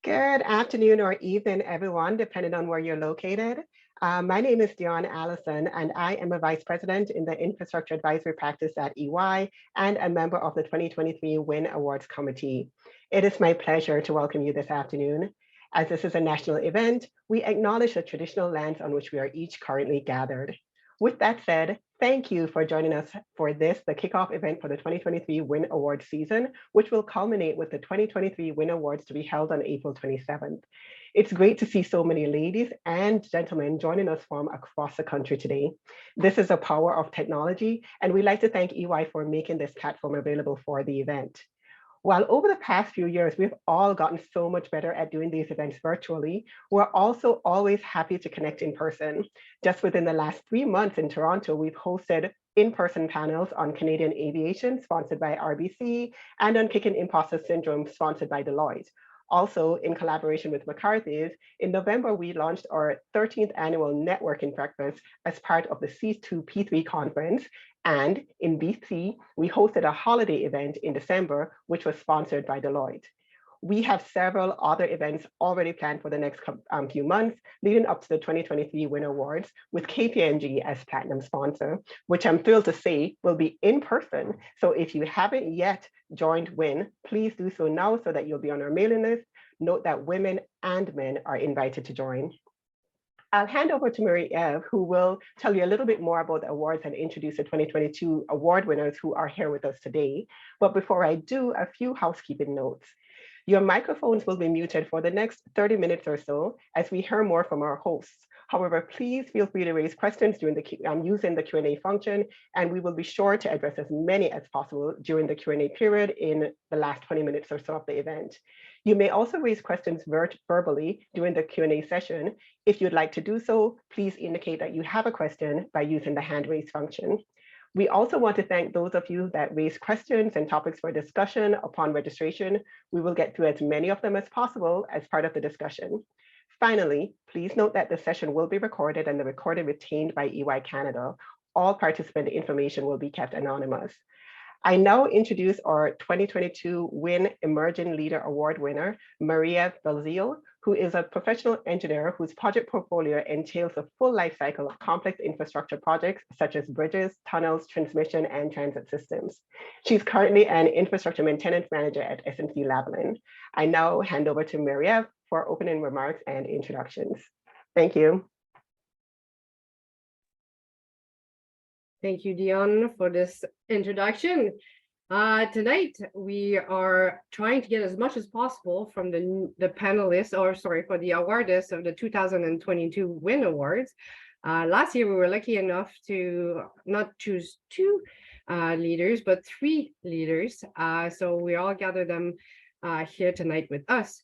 Good afternoon or evening, everyone, depending on where you're located. My name is Dion Allison, and I am a Vice President in the Infrastructure Advisory Practice at EY and a member of the 2023 WIN Awards Committee. It is my pleasure to welcome you this afternoon. As this is a national event, we acknowledge the traditional lands on which we are each currently gathered. With that said, thank you for joining us for the kickoff event for the 2023 WIN Awards season, which will culminate with the 2023 WIN Awards to be held on April 27th. It's great to see so many ladies and gentlemen joining us from across the country today. This is the power of technology, and we'd like to thank EY for making this platform available for the event. While over the past few years, we've all gotten so much better at doing these events virtually, we're also always happy to connect in person. Just within the last 3 months in Toronto, we've hosted in-person panels on Canadian aviation, sponsored by RBC, and on kicking imposter syndrome, sponsored by Deloitte. Also, in collaboration with McCarthy's, in November, we launched our 13th annual networking breakfast as part of the C2P3 conference. And in BC, we hosted a holiday event in December, which was sponsored by Deloitte. We have several other events already planned for the next few months, leading up to the 2023 WIN Awards, with KPMG as platinum sponsor, which I'm thrilled to say will be in person. So if you haven't yet joined WIN, please do so now so that you'll be on our mailing list. Note that women and men are invited to join. I'll hand over to Marie-Eve, who will tell you a little bit more about the awards and introduce the 2022 award winners who are here with us today. But before I do, a few housekeeping notes. Your microphones will be muted for the next 30 minutes or so as we hear more from our hosts. However, please feel free to raise questions during using the Q&A function, and we will be sure to address as many as possible during the Q&A period in the last 20 minutes or so of the event. You may also raise questions verbally during the Q&A session. If you'd like to do so, please indicate that you have a question by using the hand raise function. We also want to thank those of you that raised questions and topics for discussion upon registration. We will get through as many of them as possible as part of the discussion. Finally, please note that the session will be recorded and the recording retained by EY Canada. All participant information will be kept anonymous. I now introduce our 2022 WIN Emerging Leader Award winner, Maria Belzile, who is a professional engineer whose project portfolio entails a full life cycle of complex infrastructure projects such as bridges, tunnels, transmission, and transit systems. She's currently an infrastructure maintenance manager at SNC-Lavalin. I now hand over to Maria for opening remarks and introductions. Thank you. Thank you, Dion, for this introduction. Tonight, we are trying to get as much as possible from the panelists, or sorry, for the awardees of the 2022 WIN Awards. Last year, we were lucky enough to not choose 2 leaders, but 3 leaders. So we all gather them here tonight with us.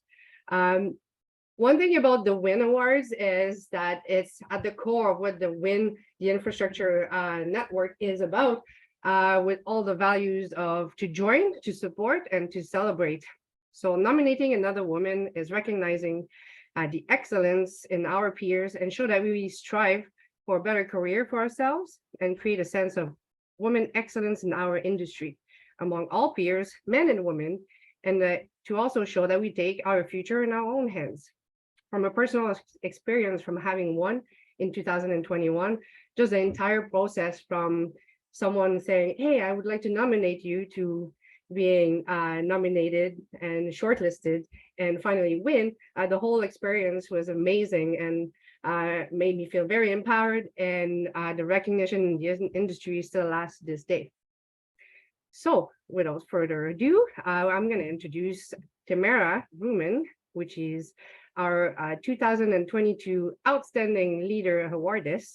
One thing about the WIN Awards is that it's at the core of what the WIN, the infrastructure network, is about, with all the values of to join, to support, and to celebrate. So nominating another woman is recognizing the excellence in our peers and show that we strive for a better career for ourselves and create a sense of women excellence in our industry among all peers, men and women, and to also show that we take our future in our own hands. From a personal experience from having won in 2021, just the entire process from someone saying, hey, I would like to nominate you, to being nominated and shortlisted and finally win, the whole experience was amazing and made me feel very empowered, and the recognition in the industry still lasts this day. So without further ado, I'm going to introduce Tamara Vrooman, which is our 2022 Outstanding Leader Awardist.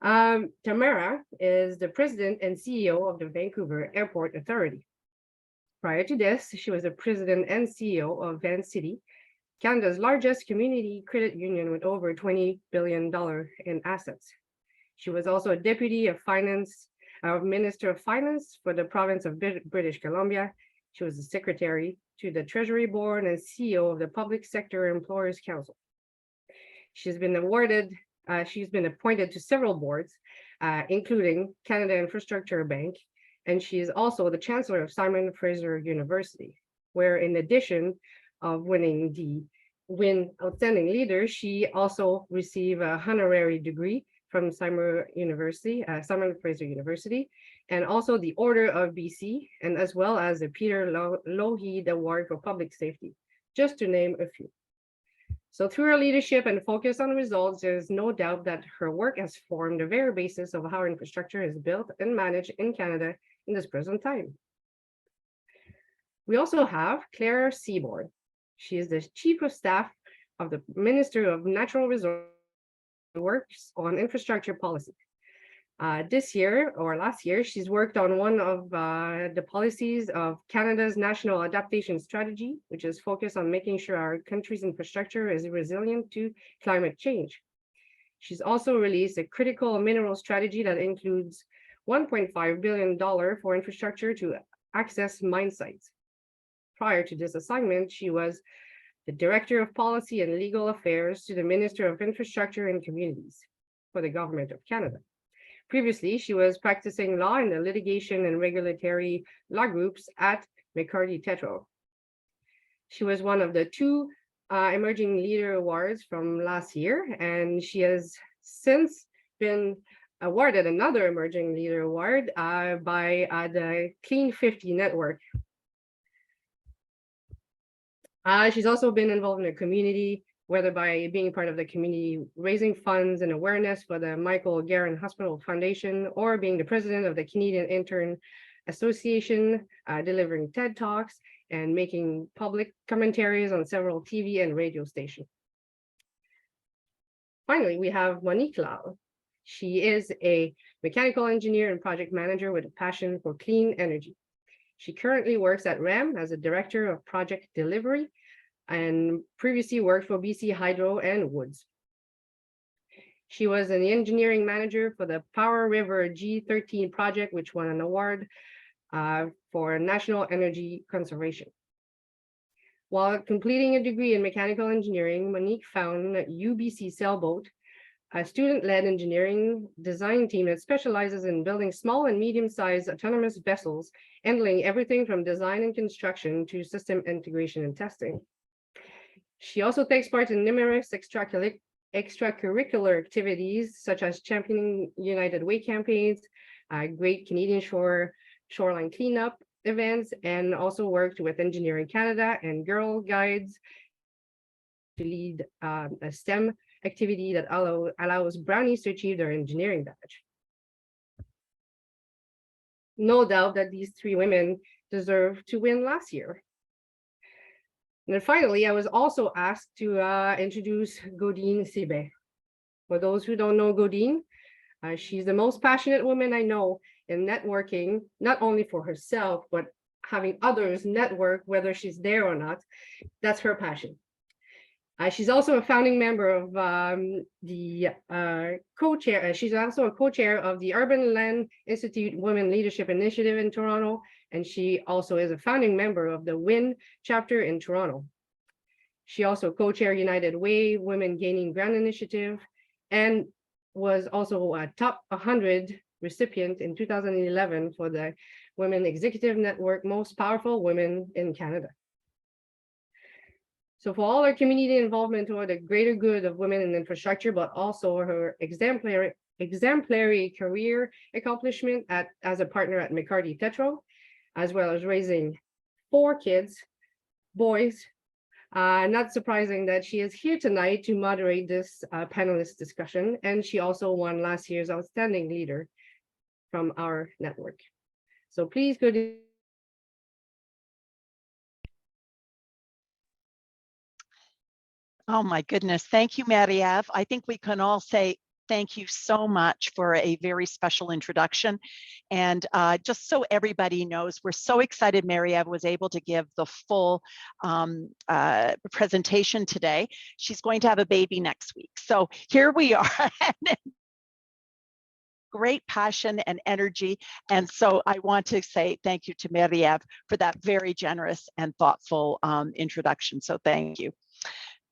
Tamara is the President and CEO of the Vancouver Airport Authority. Prior to this, she was the President and CEO of Van City, Canada's largest community credit union with over $20 billion in assets. She was also a deputy of Minister of Finance for the province of British Columbia. She was the secretary to the Treasury Board and CEO of the Public Sector Employers Council. She's been appointed to several boards, including Canada Infrastructure Bank, and she is also the Chancellor of Simon Fraser University, where in addition of winning the Outstanding Leader, she also received a honorary degree from Simon Fraser University, and also the Order of BC, and as well as the Peter Lougheed Award for Public Safety, just to name a few. So through her leadership and focus on results, there's no doubt that her work has formed the very basis of how infrastructure is built and managed in Canada in this present time. We also have Clair Seaborn. She is the Chief of Staff of the Minister of Natural Resources works on infrastructure policy. This year or last year, she's worked on one of the policies of Canada's National Adaptation Strategy, which is focused on making sure our country's infrastructure is resilient to climate change. She's also released a critical mineral strategy that includes $1.5 billion for infrastructure to access mine sites. Prior to this assignment, she was the Director of Policy and Legal Affairs to the Minister of Infrastructure and Communities for the Government of Canada. Previously, she was practicing law in the litigation and regulatory law groups at McCarty Tétrault. She was one of the two Emerging Leader Awards from last year, and she has since been awarded another Emerging Leader Award by the Clean 50 Network. She's also been involved in the community, whether by being part of the community, raising funds and awareness for the Michael Garron Hospital Foundation, or being the president of the Canadian Intern Association, delivering TED Talks and making public commentaries on several TV and radio stations. Finally, we have Monique Lal. She is a mechanical engineer and project manager with a passion for clean energy. She currently works at REM as a director of project delivery and previously worked for BC Hydro and Woods. She was an engineering manager for the Power River G13 project, which won an award for national energy conservation. While completing a degree in mechanical engineering, Monique found UBC Sailboat, a student-led engineering design team that specializes in building small and medium-sized autonomous vessels, handling everything from design and construction to system integration and testing. She also takes part in numerous extracurricular activities, such as championing United Way campaigns, Great Canadian Shoreline Cleanup events, and also worked with Engineering Canada and Girl Guides to lead a STEM activity that allows brownies to achieve their engineering badge. No doubt that these three women deserve to win last year. And then finally, I was also asked to introduce Godine Sebe. For those who don't know Godine, she's the most passionate woman I know in networking, not only for herself, but having others network, whether she's there or not. That's her passion. She's also a founding member of the co-chair. She's also a co-chair of the Urban Land Institute Women Leadership Initiative in Toronto, and she also is a founding member of the WIN chapter in Toronto. She also co-chaired United Way Women Gaining Ground Initiative, and was also a top 100 recipient in 2011 for the Women Executive Network Most Powerful Women in Canada. So for all her community involvement toward the greater good of women in infrastructure, but also her exemplary career accomplishment as a partner at McCarty Tétrault, as well as raising 4 kids, boys. Not surprising that she is here tonight to moderate this panelist discussion, and she also won last year's Outstanding Leader from our network. So please go to. Oh my goodness. Thank you, Marie-Ave. I think we can all say thank you so much for a very special introduction. And just so everybody knows, we're so excited Mary-Eve was able to give the full presentation today. She's going to have a baby next week. So here we are. Great passion and energy. And so I want to say thank you to Mary-Eve for that very generous and thoughtful introduction. So thank you.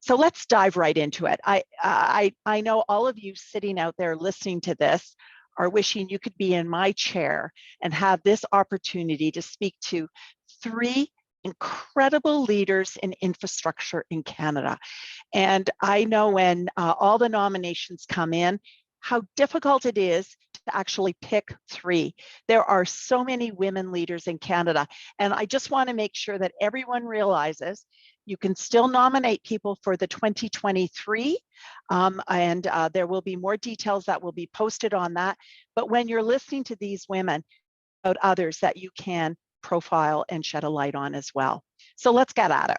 So let's dive right into it. I know all of you sitting out there listening to this are wishing you could be in my chair and have this opportunity to speak to 3 incredible leaders in infrastructure in Canada. And I know when all the nominations come in, how difficult it is to actually pick 3. There are so many women leaders in Canada. And I just want to make sure that everyone realizes you can still nominate people for the 2023, and there will be more details that will be posted on that. But when you're listening to these women, about others that you can profile and shed a light on as well. So let's get at it.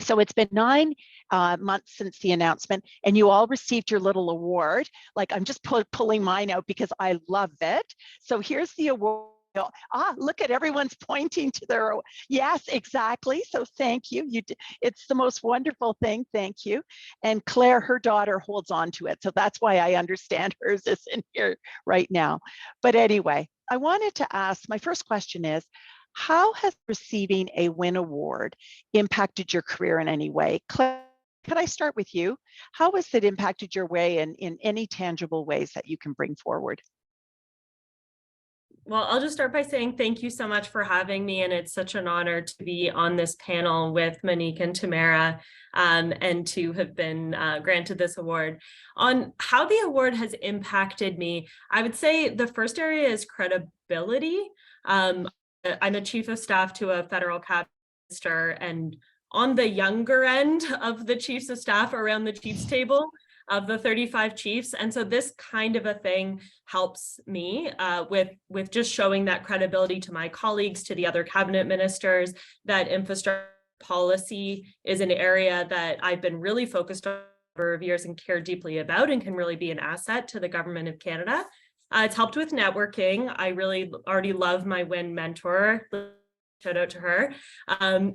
So it's been 9 months since the announcement, and you all received your little award. Like, I'm just pulling mine out because I love it. So here's the award. Look at everyone's pointing to their, yes, exactly. So thank you. It's the most wonderful thing. Thank you. And Claire, her daughter, holds on to it. So that's why I understand hers is in here right now. But anyway, I wanted to ask, my first question is, how has receiving a WIN award impacted your career in any way? Claire, could I start with you? How has it impacted your way in any tangible ways that you can bring forward? Well, I'll just start by saying thank you so much for having me. And it's such an honor to be on this panel with Monique and Tamara, and to have been granted this award. On how the award has impacted me, I would say the first area is credibility. I'm a chief of staff to a federal cabinet minister, and on the younger end of the chiefs of staff around the chiefs table of the 35 chiefs. And so this kind of a thing helps me with just showing that credibility to my colleagues, to the other cabinet ministers, that infrastructure policy is an area that I've been really focused on for a number of years and care deeply about, and can really be an asset to the government of Canada. It's helped with networking. I really already love my WIN mentor. Shout out to her.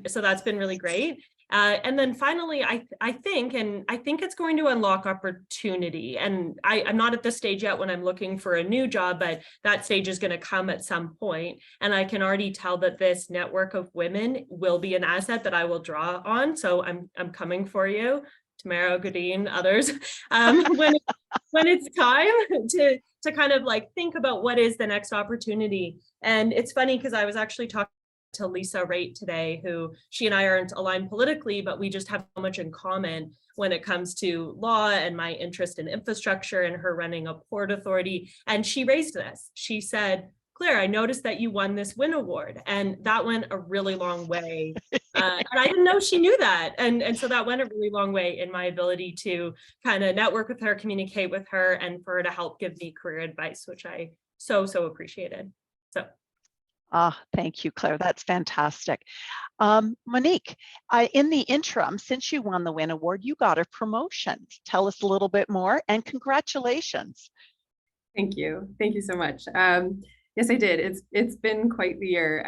So that's been really great. And then finally, I think it's going to unlock opportunity. And I'm not at the stage yet when I'm looking for a new job, but that stage is going to come at some point. And I can already tell that this network of women will be an asset that I will draw on. So I'm coming for you, Tamara, Godin, others, when it's time to kind of like think about what is the next opportunity. And it's funny because I was actually talking to Lisa Raitt today, who she and I aren't aligned politically, but we just have so much in common when it comes to law and my interest in infrastructure and her running a port authority. And she raised this. She said, Claire, I noticed that you won this WIN award. And that went a really long way. And I didn't know she knew that. And so that went a really long way in my ability to kind of network with her, communicate with her, and for her to help give me career advice, which I so appreciated. So. Thank you, Claire. That's fantastic. Monique, in the interim, since you won the WIN award, you got a promotion. Tell us a little bit more, and congratulations. Thank you. Thank you so much. Yes, I did. It's been quite the year.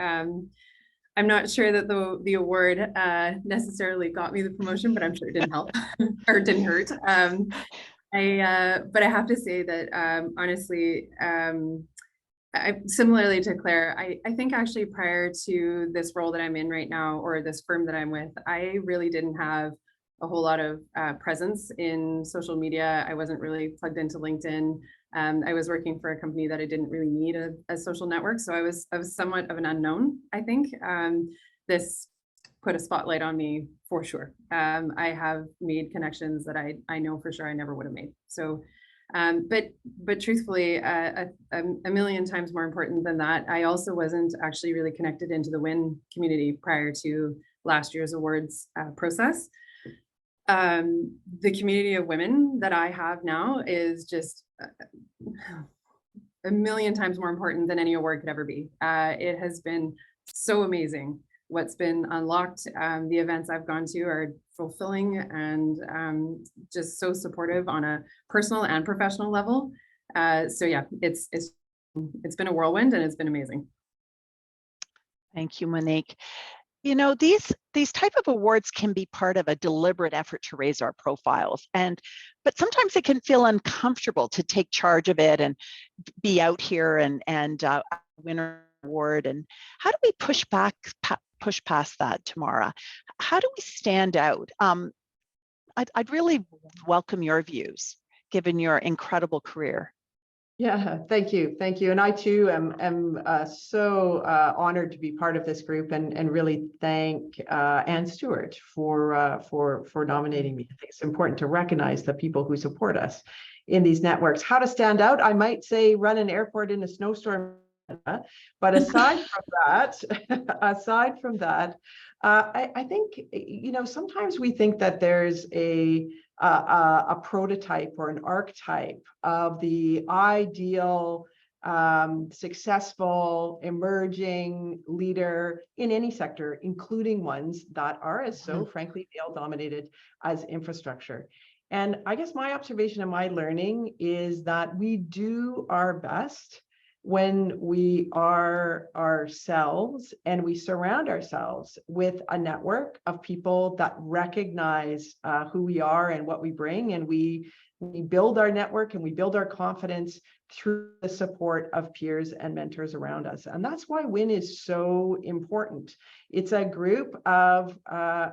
I'm not sure that the award necessarily got me the promotion, but I'm sure it didn't help or it didn't hurt. But I have to say that honestly, similarly to Claire, I think actually prior to this role that I'm in right now, or this firm that I'm with, I really didn't have a whole lot of presence in social media. I wasn't really plugged into LinkedIn. I was working for a company that I didn't really need a social network. So I was somewhat of an unknown, I think. This put a spotlight on me for sure. I have made connections that I know for sure I never would have made. So but truthfully, a million times more important than that, I also wasn't actually really connected into the WIN community prior to last year's awards process. The community of women that I have now is just a million times more important than any award could ever be. It has been so amazing what's been unlocked. The events I've gone to are fulfilling and just so supportive on a personal and professional level. So yeah, it's been a whirlwind and it's been amazing. Thank you, Monique. You know, these type of awards can be part of a deliberate effort to raise our profiles, but sometimes it can feel uncomfortable to take charge of it and be out here and win an award. And how do we push past that, Tamara? How do we stand out? I'd really welcome your views, given your incredible career. Yeah, thank you. And I too am so honored to be part of this group and really thank Ann Stewart for nominating me. I think it's important to recognize the people who support us in these networks. How to stand out? I might say run an airport in a snowstorm. But aside from that, I think, you know, sometimes we think that there's a prototype or an archetype of the ideal successful emerging leader in any sector, including ones that are as so frankly male dominated as infrastructure. And I guess my observation and my learning is that we do our best when we are ourselves and we surround ourselves with a network of people that recognize who we are and what we bring, and we build our network and we build our confidence through the support of peers and mentors around us. And that's why WIN is so important. It's a group of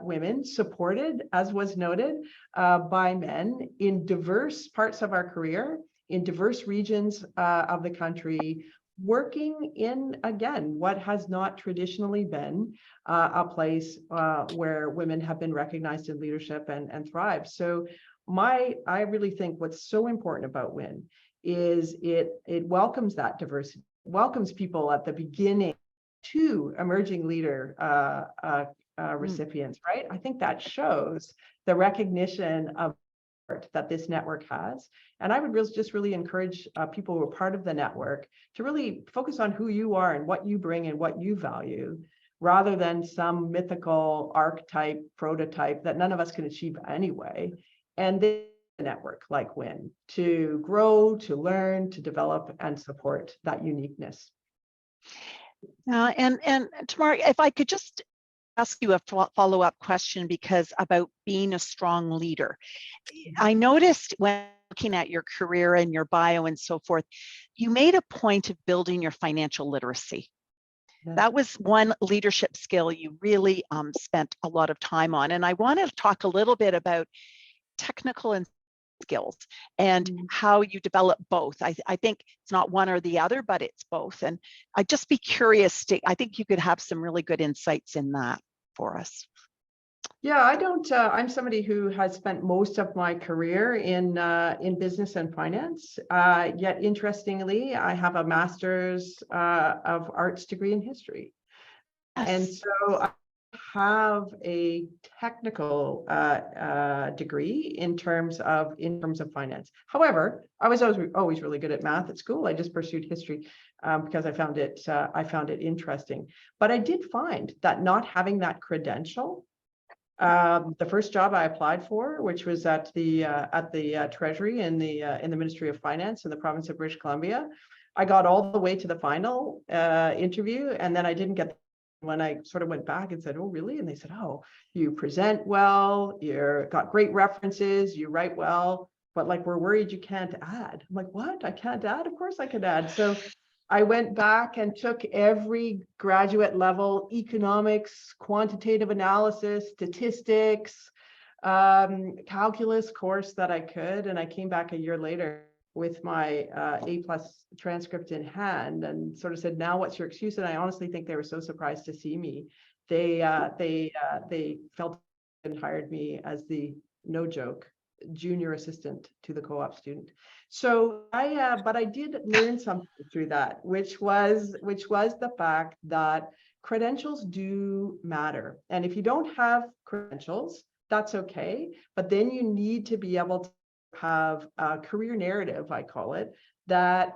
women supported, as was noted, by men in diverse parts of our career, in diverse regions of the country, working in, again, what has not traditionally been a place where women have been recognized in leadership and thrive. So I really think what's so important about WIN is it welcomes that diversity, welcomes people at the beginning to emerging leader recipients, right? I think that shows the recognition of that this network has. And I would just really encourage people who are part of the network to really focus on who you are and what you bring and what you value, rather than some mythical archetype prototype that none of us can achieve anyway. And the network like WIN to grow, to learn, to develop and support that uniqueness. And Tamara, if I could just ask you a follow-up question, because about being a strong leader. I noticed when looking at your career and your bio and so forth, you made a point of building your financial literacy. Yeah. That was one leadership skill you really spent a lot of time on. And I want to talk a little bit about technical and skills and how you develop both. I think it's not one or the other, but it's both. And I'd just be curious I think you could have some really good insights in that for us. Yeah, I don't. I'm somebody who has spent most of my career in business and finance. Yet, interestingly, I have a master's of arts degree in history, and so I have a technical degree in terms of finance. However, I was always really good at math at school. I just pursued history because I found it interesting. But I did find that not having that credential, the first job I applied for, which was at the Treasury in the Ministry of Finance in the province of British Columbia, I got all the way to the final interview, and then I didn't get. When I sort of went back and said, "Oh, really?" and they said, "Oh, you present well, you've got great references, you write well, but like we're worried you can't add." I'm like, "What? I can't add? Of course I could add." So I went back and took every graduate level economics, quantitative analysis, statistics, calculus course that I could, and I came back a year later with my A+ transcript in hand and sort of said, "Now what's your excuse?" And I honestly think they were so surprised to see me. They felt and hired me as the, no joke, junior assistant to the co-op student. So but I did learn something through that, which was the fact that credentials do matter. And if you don't have credentials, that's okay. But then you need to be able to have a career narrative, I call it, that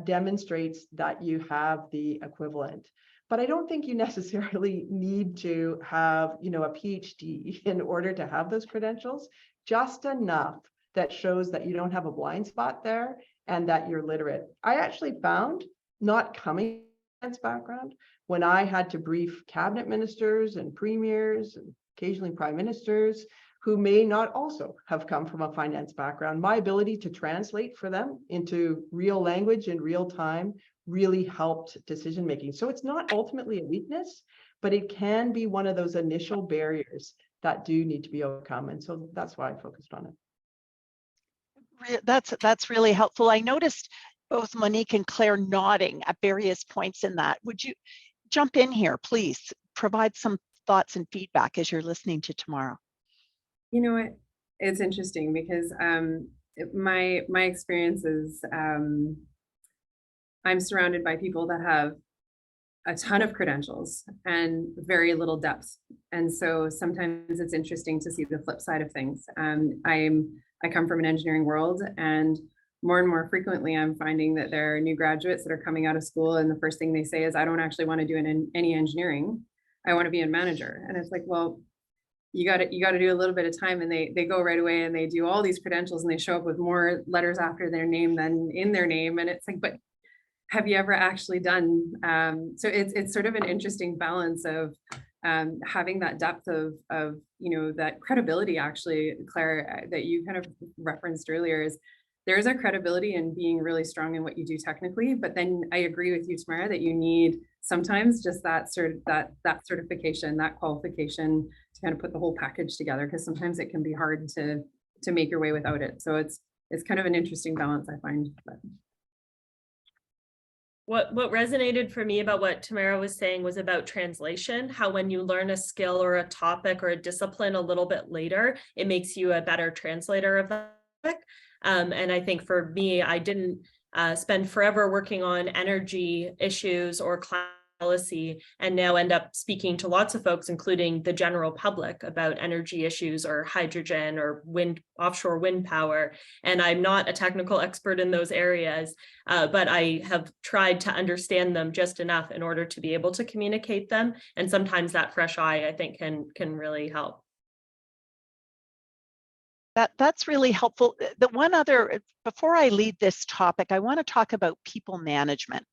demonstrates that you have the equivalent. but I don't think you necessarily need to have, you know, a PhD in order to have those credentials, just enough that shows that you don't have a blind spot there and that you're literate. I actually found, not coming from a background, when I had to brief cabinet ministers and premiers and occasionally prime ministers who may not also have come from a finance background, my ability to translate for them into real language in real time really helped decision making. So it's not ultimately a weakness, but it can be one of those initial barriers that do need to be overcome. And so that's why I focused on it. That's really helpful. I noticed both Monique and Claire nodding at various points in that. Would you jump in here, please? Provide some thoughts and feedback as you're listening to Tamara. You know what? It's interesting because my experience is I'm surrounded by people that have a ton of credentials and very little depth. And so sometimes it's interesting to see the flip side of things. I come from an engineering world, and more frequently, I'm finding that there are new graduates that are coming out of school, and the first thing they say is, I don't actually want to do any engineering. I want to be a manager. And it's like, well, you got to do a little bit of time, and they go right away and they do all these credentials and they show up with more letters after their name than in their name. And it's like, but have you ever actually done? So it's sort of an interesting balance of having that depth of you know, that credibility. Actually, Claire, that you kind of referenced earlier, is there's a credibility in being really strong in what you do technically, but then I agree with you, Tamara, that you need sometimes just that certification, that qualification to kind of put the whole package together, because sometimes it can be hard to make your way without it. So it's kind of an interesting balance, I find. But. What resonated for me about what Tamara was saying was about translation, how when you learn a skill or a topic or a discipline a little bit later, it makes you a better translator of that topic. And I think for me, I didn't spend forever working on energy issues or climate policy, and now end up speaking to lots of folks, including the general public, about energy issues or hydrogen or offshore wind power. And I'm not a technical expert in those areas, but I have tried to understand them just enough in order to be able to communicate them. And sometimes that fresh eye, I think, can really help. That's really helpful. The one other, before I lead this topic, I want to talk about people management,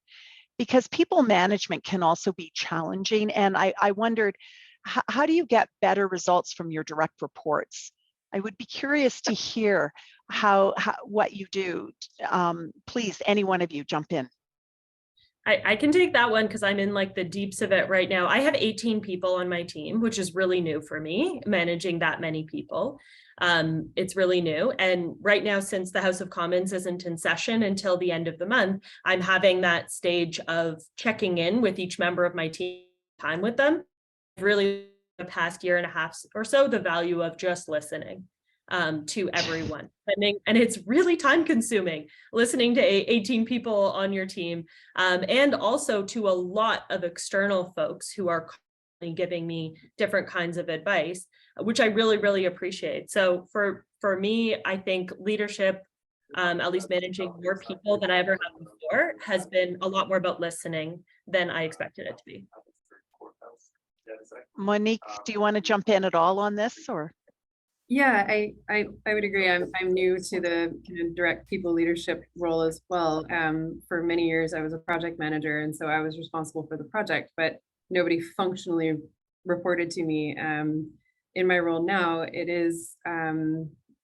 because people management can also be challenging. And I wondered, how do you get better results from your direct reports? I would be curious to hear what you do. Please, any one of you jump in. I can take that one because I'm in like the deeps of it right now. I have 18 people on my team, which is really new for me, managing that many people. It's really new. And right now, since the House of Commons isn't in session until the end of the month, I'm having that stage of checking in with each member of my team, time with them. Really, the past year and a half or so, the value of just listening to everyone. And it's really time consuming listening to 18 people on your team, and also to a lot of external folks who are giving me different kinds of advice, which I really, really appreciate. So for me, I think leadership, at least managing more people than I ever have before, has been a lot more about listening than I expected it to be. Monique, do you want to jump in at all on this, or? Yeah, I would agree. I'm new to the kind of direct people leadership role as well. For many years, I was a project manager, and so I was responsible for the project, but nobody functionally reported to me. In my role now, it is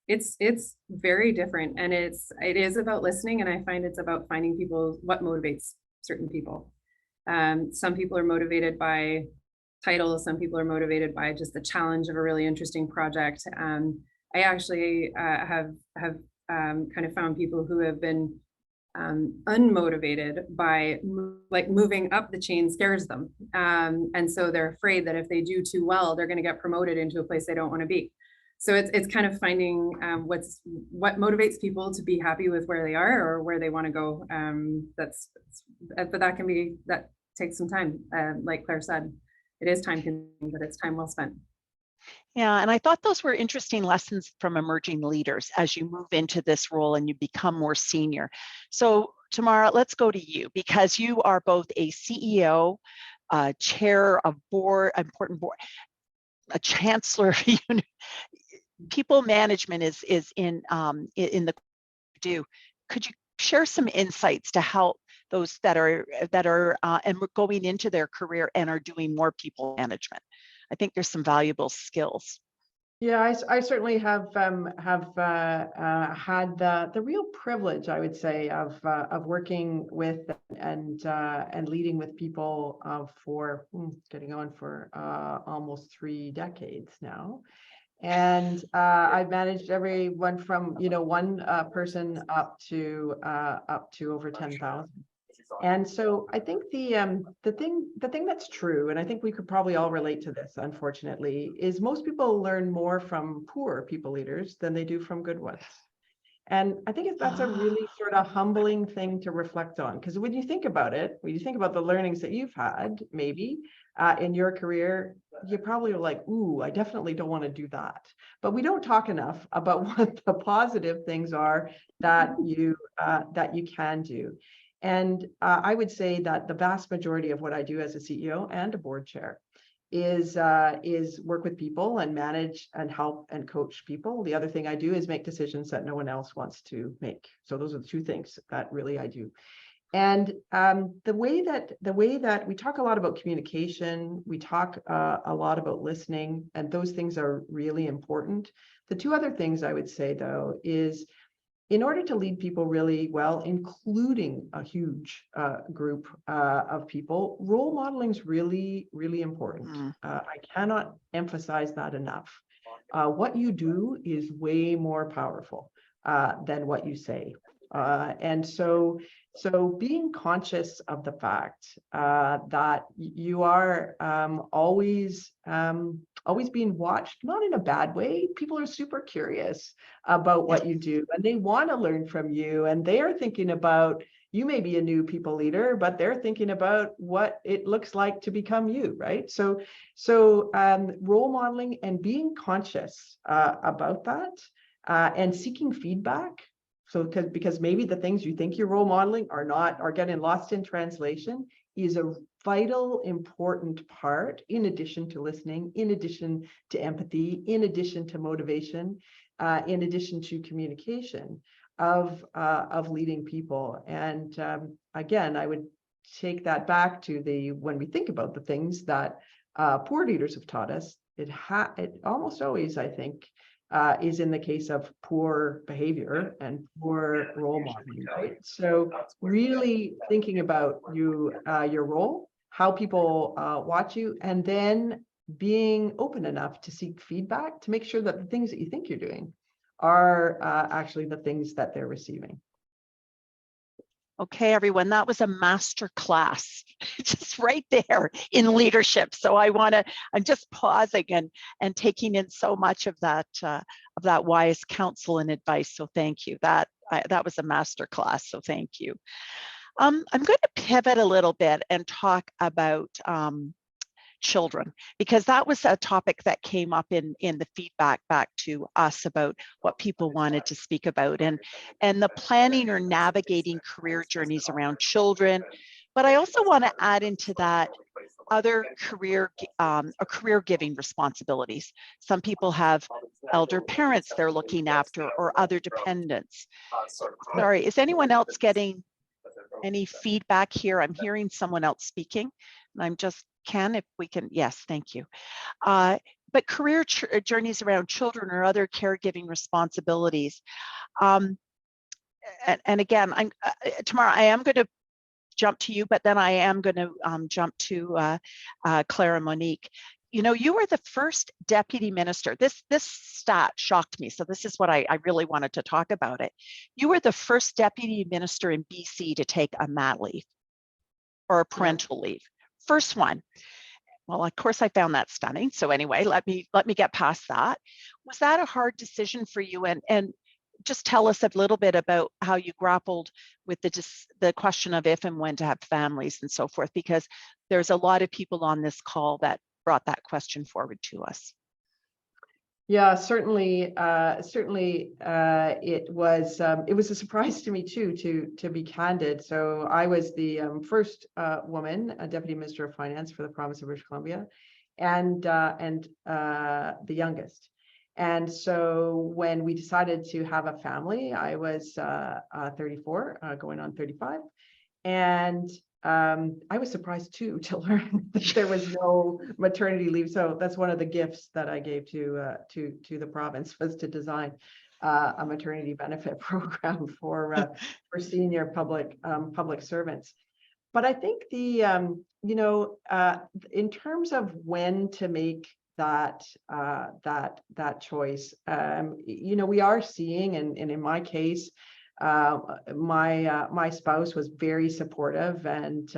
it's very different, and it is about listening, and I find it's about finding what motivates certain people. Some people are motivated by title, some people are motivated by just the challenge of a really interesting project. I actually have kind of found people who have been unmotivated by like moving up the chain scares them, and so they're afraid that if they do too well, they're going to get promoted into a place they don't want to be. So it's kind of finding what motivates people to be happy with where they are or where they want to go. But that takes some time. Like Claire said, it is time consuming, but it's time well spent. Yeah, and I thought those were interesting lessons from emerging leaders as you move into this role and you become more senior. So Tamara, let's go to you, because you are both a CEO a chair of board, important board, a chancellor. People management is in the do. Could you share some insights to help those that are and going into their career and are doing more people management? I think there's some valuable skills. Yeah, I certainly have had the real privilege, I would say, of working with and leading with people for getting on for almost 3 decades now. And I've managed everyone from one person up to over 10,000. And so I think the thing that's true, and I think we could probably all relate to this, unfortunately, is most people learn more from poor people leaders than they do from good ones. And I think that's a really sort of humbling thing to reflect on, because when you think about it, when you think about the learnings that you've had, maybe in your career, you probably are like, ooh, I definitely don't want to do that. But we don't talk enough about what the positive things are that you can do. And I would say that the vast majority of what I do as a CEO and a board chair is work with people and manage and help and coach people. The other thing I do is make decisions that no one else wants to make. So those are the 2 things that really I do. And the way that we talk a lot about communication, we talk a lot about listening, and those things are really important. The 2 other things I would say, though, is in order to lead people really well, including a huge group of people, role modeling is really, really important. I cannot emphasize that enough. What you do is way more powerful than what you say. And so being conscious of the fact that you are always being watched, not in a bad way. People are super curious about what you do, and they want to learn from you, and they are thinking about, you may be a new people leader, but they're thinking about what it looks like to become you, right? So role modeling and being conscious about that and seeking feedback. So because maybe the things you think you're role modeling are getting lost in translation, is a vital, important part, in addition to listening, in addition to empathy, in addition to motivation, in addition to communication of leading people. And again, I would take that back to when we think about the things that poor leaders have taught us, it almost always, I think, is in the case of poor behavior and poor role modeling, right? So really thinking about your role, how people watch you, and then being open enough to seek feedback to make sure that the things that you think you're doing are actually the things that they're receiving. Okay, everyone, that was a master class, just right there in leadership. So I'm just pausing and taking in so much of that wise counsel and advice. So thank you. That was a master class. So thank you. I'm going to pivot a little bit and talk about children, because that was a topic that came up in the feedback back to us about what people wanted to speak about, and the planning or navigating career journeys around children. But I also want to add into that other career giving responsibilities. Some people have elder parents they're looking after, or other dependents. Sorry, is anyone else getting any feedback here? I'm hearing someone else speaking, and I'm just if we can, yes, thank you. But career journeys around children or other caregiving responsibilities. And again, Tamara, I am going to jump to you, but then I am going to jump to Claire and Monique. You know, you were the first deputy minister. This stat shocked me, so this is what I really wanted to talk about it. You were the first deputy minister in BC to take a mat leave or a parental leave. First one. Well, of course, I found that stunning. So anyway, let me get past that. Was that a hard decision for you? And just tell us a little bit about how you grappled with the question of if and when to have families and so forth, because there's a lot of people on this call that brought that question forward to us. Yeah, certainly. It was a surprise to me too, to be candid. So I was the first woman, a deputy minister of finance for the province of British Columbia, and the youngest. And so when we decided to have a family, I was 34, going on 35, and I was surprised too to learn that there was no maternity leave. So that's one of the gifts that I gave to the province, was to design a maternity benefit program for senior public servants. But I think in terms of when to make that choice, we are seeing, and in my case, my spouse was very supportive, and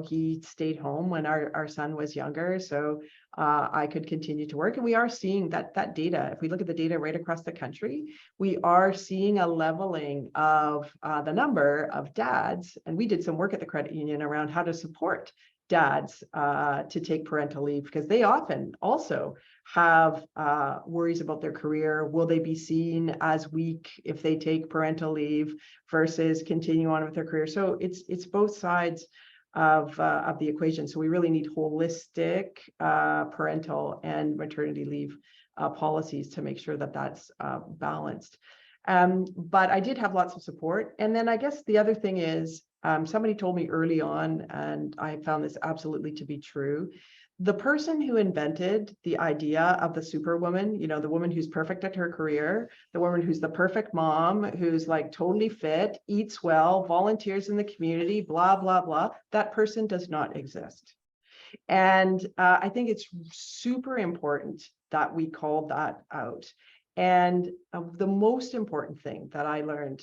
he stayed home when our son was younger, so I could continue to work. And we are seeing that data. If we look at the data right across the country, we are seeing a leveling of the number of dads. And we did some work at the credit union around how to support dads to take parental leave, because they often also have worries about their career. Will they be seen as weak if they take parental leave versus continue on with their career? So it's both sides of the equation. So we really need holistic parental and maternity leave policies to make sure that that's balanced. But I did have lots of support. And then I guess the other thing is, somebody told me early on, and I found this absolutely to be true, the person who invented the idea of the superwoman, the woman who's perfect at her career, the woman who's the perfect mom, who's like totally fit, eats well, volunteers in the community, blah, blah, blah, that person does not exist. And I think it's super important that we call that out. And the most important thing that I learned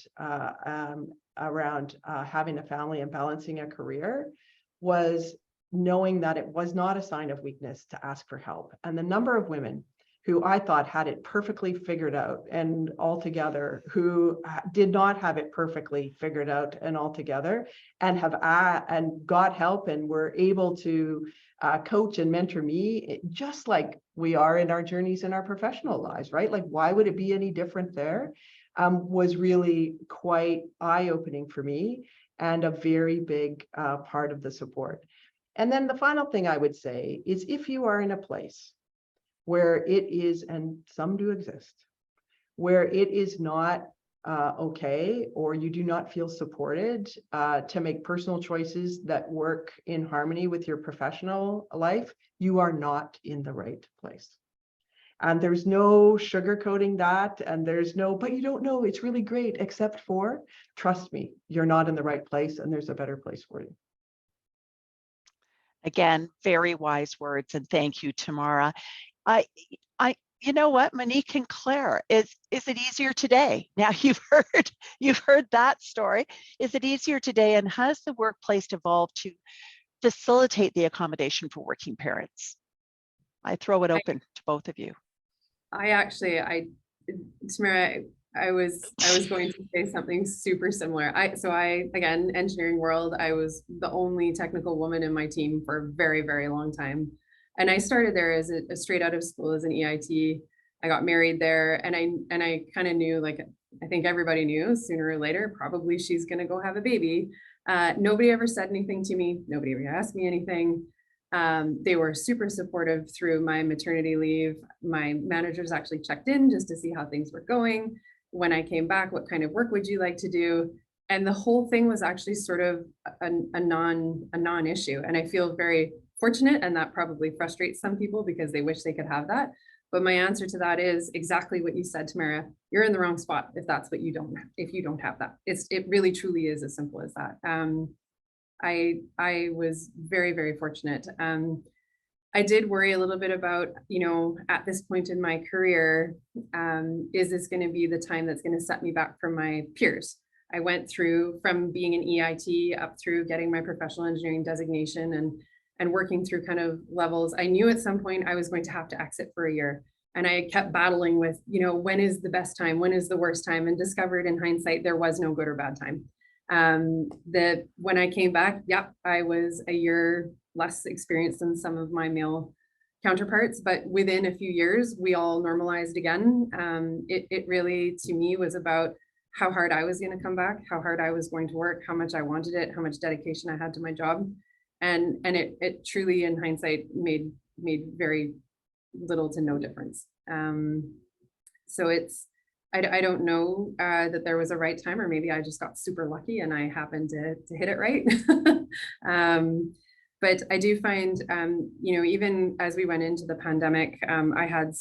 around having a family and balancing a career was knowing that it was not a sign of weakness to ask for help. And the number of women who I thought had it perfectly figured out and altogether, who did not have it perfectly figured out and altogether, and have and got help and were able to coach and mentor me, just like we are in our journeys in our professional lives, right? Like, why would it be any different there? Was really quite eye-opening for me, and a very big part of the support. And then the final thing I would say is, if you are in a place where it is, and some do exist, where it is not okay, or you do not feel supported to make personal choices that work in harmony with your professional life, you are not in the right place. And there's no sugarcoating that, and there's no, but you don't know, it's really great, except for, trust me, you're not in the right place, and there's a better place for you. Again, very wise words, and thank you, Tamara. You know what, Monique and Claire, is it easier today? Now you've heard that story. Is it easier today, and has the workplace evolved to facilitate the accommodation for working parents? I throw it open to both of you. Tamara, I was going to say something super similar. Again, engineering world, I was the only technical woman in my team for a very, very long time. And I started there as a straight out of school as an EIT. I got married there, and I kind of knew, like, I think everybody knew sooner or later, probably she's going to go have a baby. Nobody ever said anything to me. Nobody ever asked me anything. They were super supportive through my maternity leave. My managers actually checked in just to see how things were going. When I came back, what kind of work would you like to do? And the whole thing was actually sort of a non-issue. And I feel very fortunate, and that probably frustrates some people because they wish they could have that. But my answer to that is exactly what you said, Tamara. You're in the wrong spot if that's what you don't have that. It really truly is as simple as that. I was very, very fortunate. I did worry a little bit about, at this point in my career, is this going to be the time that's going to set me back from my peers? I went through from being an EIT up through getting my professional engineering designation and working through kind of levels. I knew at some point I was going to have to exit for a year. And I kept battling with, when is the best time? When is the worst time? And discovered in hindsight, there was no good or bad time. That when I came back, I was a year less experienced than some of my male counterparts, but within a few years, we all normalized again. It really, to me, was about how hard I was going to come back, how hard I was going to work, how much I wanted it, how much dedication I had to my job. And it truly, in hindsight, made very little to no difference. So I don't know that there was a right time, or maybe I just got super lucky and I happened to hit it right. But I do find, you know, even as we went into the pandemic, I had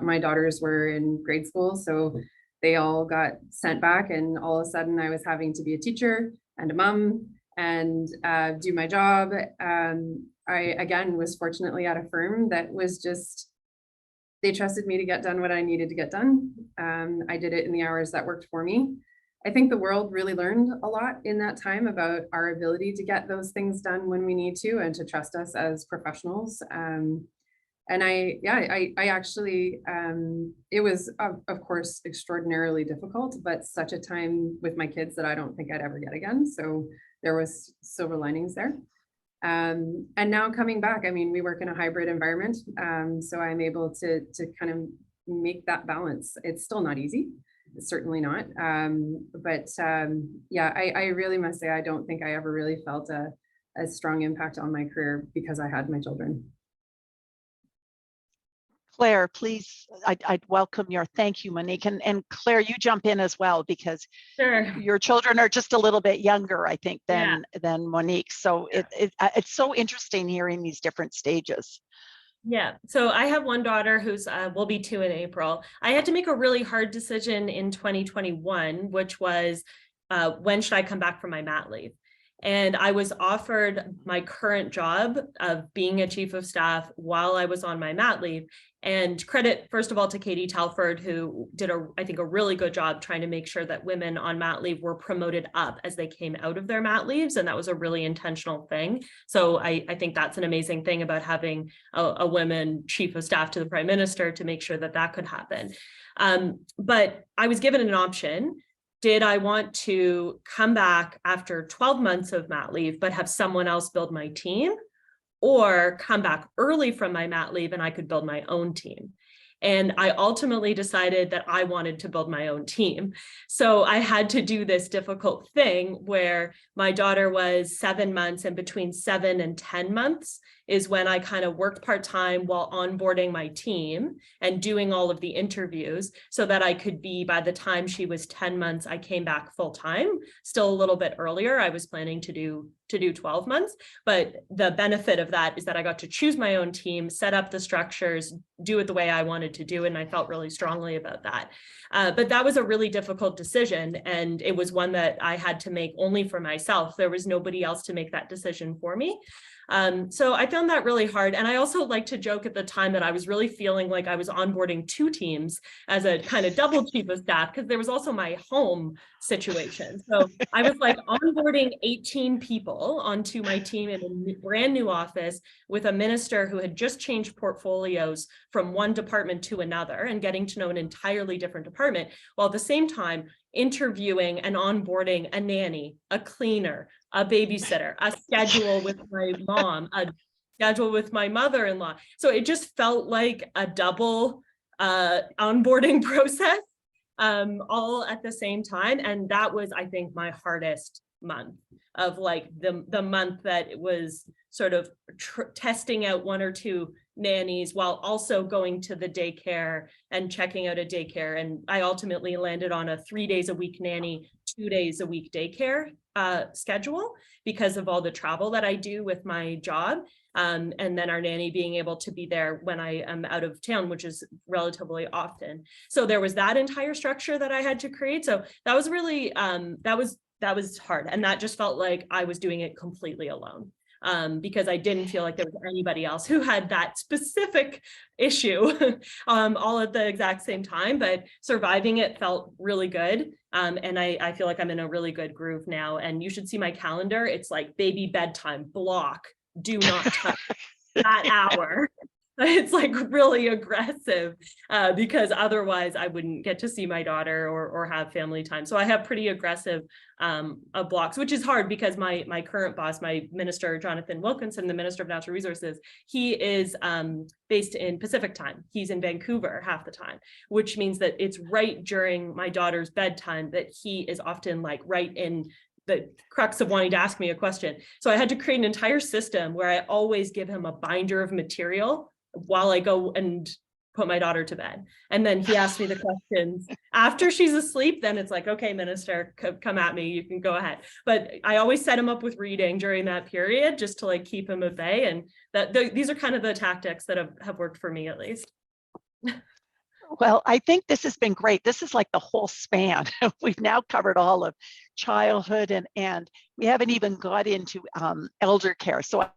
my daughters were in grade school, so they all got sent back, and all of a sudden I was having to be a teacher and a mom and do my job. I, again, was fortunately at a firm that was just, they trusted me to get done what I needed to get done. I did it in the hours that worked for me. I think the world really learned a lot in that time about our ability to get those things done when we need to, and to trust us as professionals. And I actually, it was of course extraordinarily difficult, but such a time with my kids that I don't think I'd ever get again. So there was silver linings there. And now coming back, I mean, we work in a hybrid environment, so I'm able to kind of make that balance. It's still not easy. It's certainly not. But yeah, I really must say, I don't think I ever really felt a strong impact on my career because I had my children. Claire, please, I'd welcome your thank you, Monique. And Claire, you jump in as well, because Sure. your children are just a little bit younger, I think, than Monique. So it's so interesting hearing these different stages. Yeah, so I have one daughter who's will be 2 in April. I had to make a really hard decision in 2021, which was when should I come back from my mat leave? And I was offered my current job of being a chief of staff while I was on my mat leave. And credit, first of all, to Katie Telford, who did, I think, a really good job trying to make sure that women on mat leave were promoted up as they came out of their mat leaves. And that was a really intentional thing. So I think that's an amazing thing about having a woman chief of staff to the prime minister, to make sure that that could happen. But I was given an option. Did I want to come back after 12 months of mat leave, but have someone else build my team, or come back early from my mat leave and I could build my own team? And I ultimately decided that I wanted to build my own team. So I had to do this difficult thing where my daughter was 7 months, and between 7 and 10 months is when I kind of worked part-time while onboarding my team and doing all of the interviews, so that I could be, by the time she was 10 months, I came back full-time, still a little bit earlier. I was planning to do 12 months, but the benefit of that is that I got to choose my own team, set up the structures, do it the way I wanted to do it, and I felt really strongly about that. But that was a really difficult decision, and it was one that I had to make only for myself. There was nobody else to make that decision for me. So I found that really hard. And I also like to joke at the time that I was really feeling like I was onboarding 2 teams as a kind of double chief of staff, because there was also my home situation. So I was like onboarding 18 people onto my team in a brand new office with a minister who had just changed portfolios from one department to another, and getting to know an entirely different department, while at the same time interviewing and onboarding a nanny, a cleaner, a babysitter, a schedule with my mom, a schedule with my mother-in-law. So it just felt like a double onboarding process, all at the same time. And that was, I think, my hardest month, of like the month that it was sort of testing out 1 or 2 nannies while also going to the daycare and checking out a daycare. And I ultimately landed on a 3 days a week nanny, 2 days a week daycare schedule, because of all the travel that I do with my job. And then our nanny being able to be there when I am out of town, which is relatively often. So there was that entire structure that I had to create. So that was really, that was hard. And that just felt like I was doing it completely alone. Because I didn't feel like there was anybody else who had that specific issue all at the exact same time, but surviving it felt really good. And I feel like I'm in a really good groove now. And you should see my calendar. It's like baby bedtime block, do not touch that hour. It's like really aggressive because otherwise I wouldn't get to see my daughter or have family time. So I have pretty aggressive blocks, which is hard because my current boss, my minister, Jonathan Wilkinson, the Minister of Natural Resources, he is based in Pacific time. He's in Vancouver half the time, which means that it's right during my daughter's bedtime that he is often like right in the crux of wanting to ask me a question. So I had to create an entire system where I always give him a binder of material while I go and put my daughter to bed. And then he asks me the questions after she's asleep. Then it's like, okay, minister, come at me. You can go ahead. But I always set him up with reading during that period just to like keep him at bay. And these are kind of the tactics that have worked for me at least. Well, I think this has been great. This is like the whole span. We've now covered all of childhood and we haven't even got into elder care. So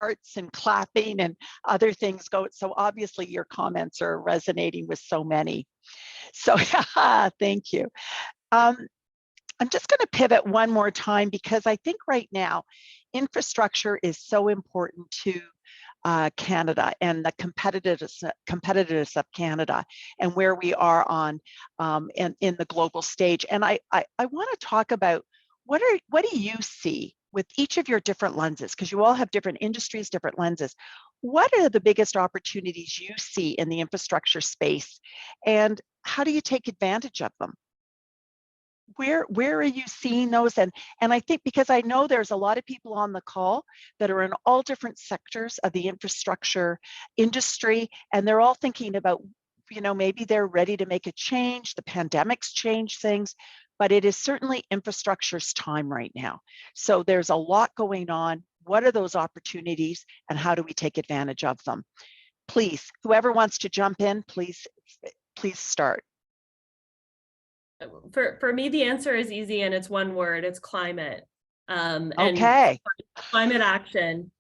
arts and clapping and other things go. So obviously your comments are resonating with so many. So thank you. I'm just going to pivot one more time because I think right now infrastructure is so important to Canada and the competitiveness of Canada and where we are on in the global stage. And I want to talk about what do you see with each of your different lenses, because you all have different industries, different lenses. What are the biggest opportunities you see in the infrastructure space, and how do you take advantage of them? Where are you seeing those? And I think because I know there's a lot of people on the call that are in all different sectors of the infrastructure industry, and they're all thinking about, you know, maybe they're ready to make a change. The pandemic's changed things, but it is certainly infrastructure's time right now. So there's a lot going on. What are those opportunities and how do we take advantage of them? Please, whoever wants to jump in, please start. For me, the answer is easy and it's one word, it's climate. Okay. And climate action.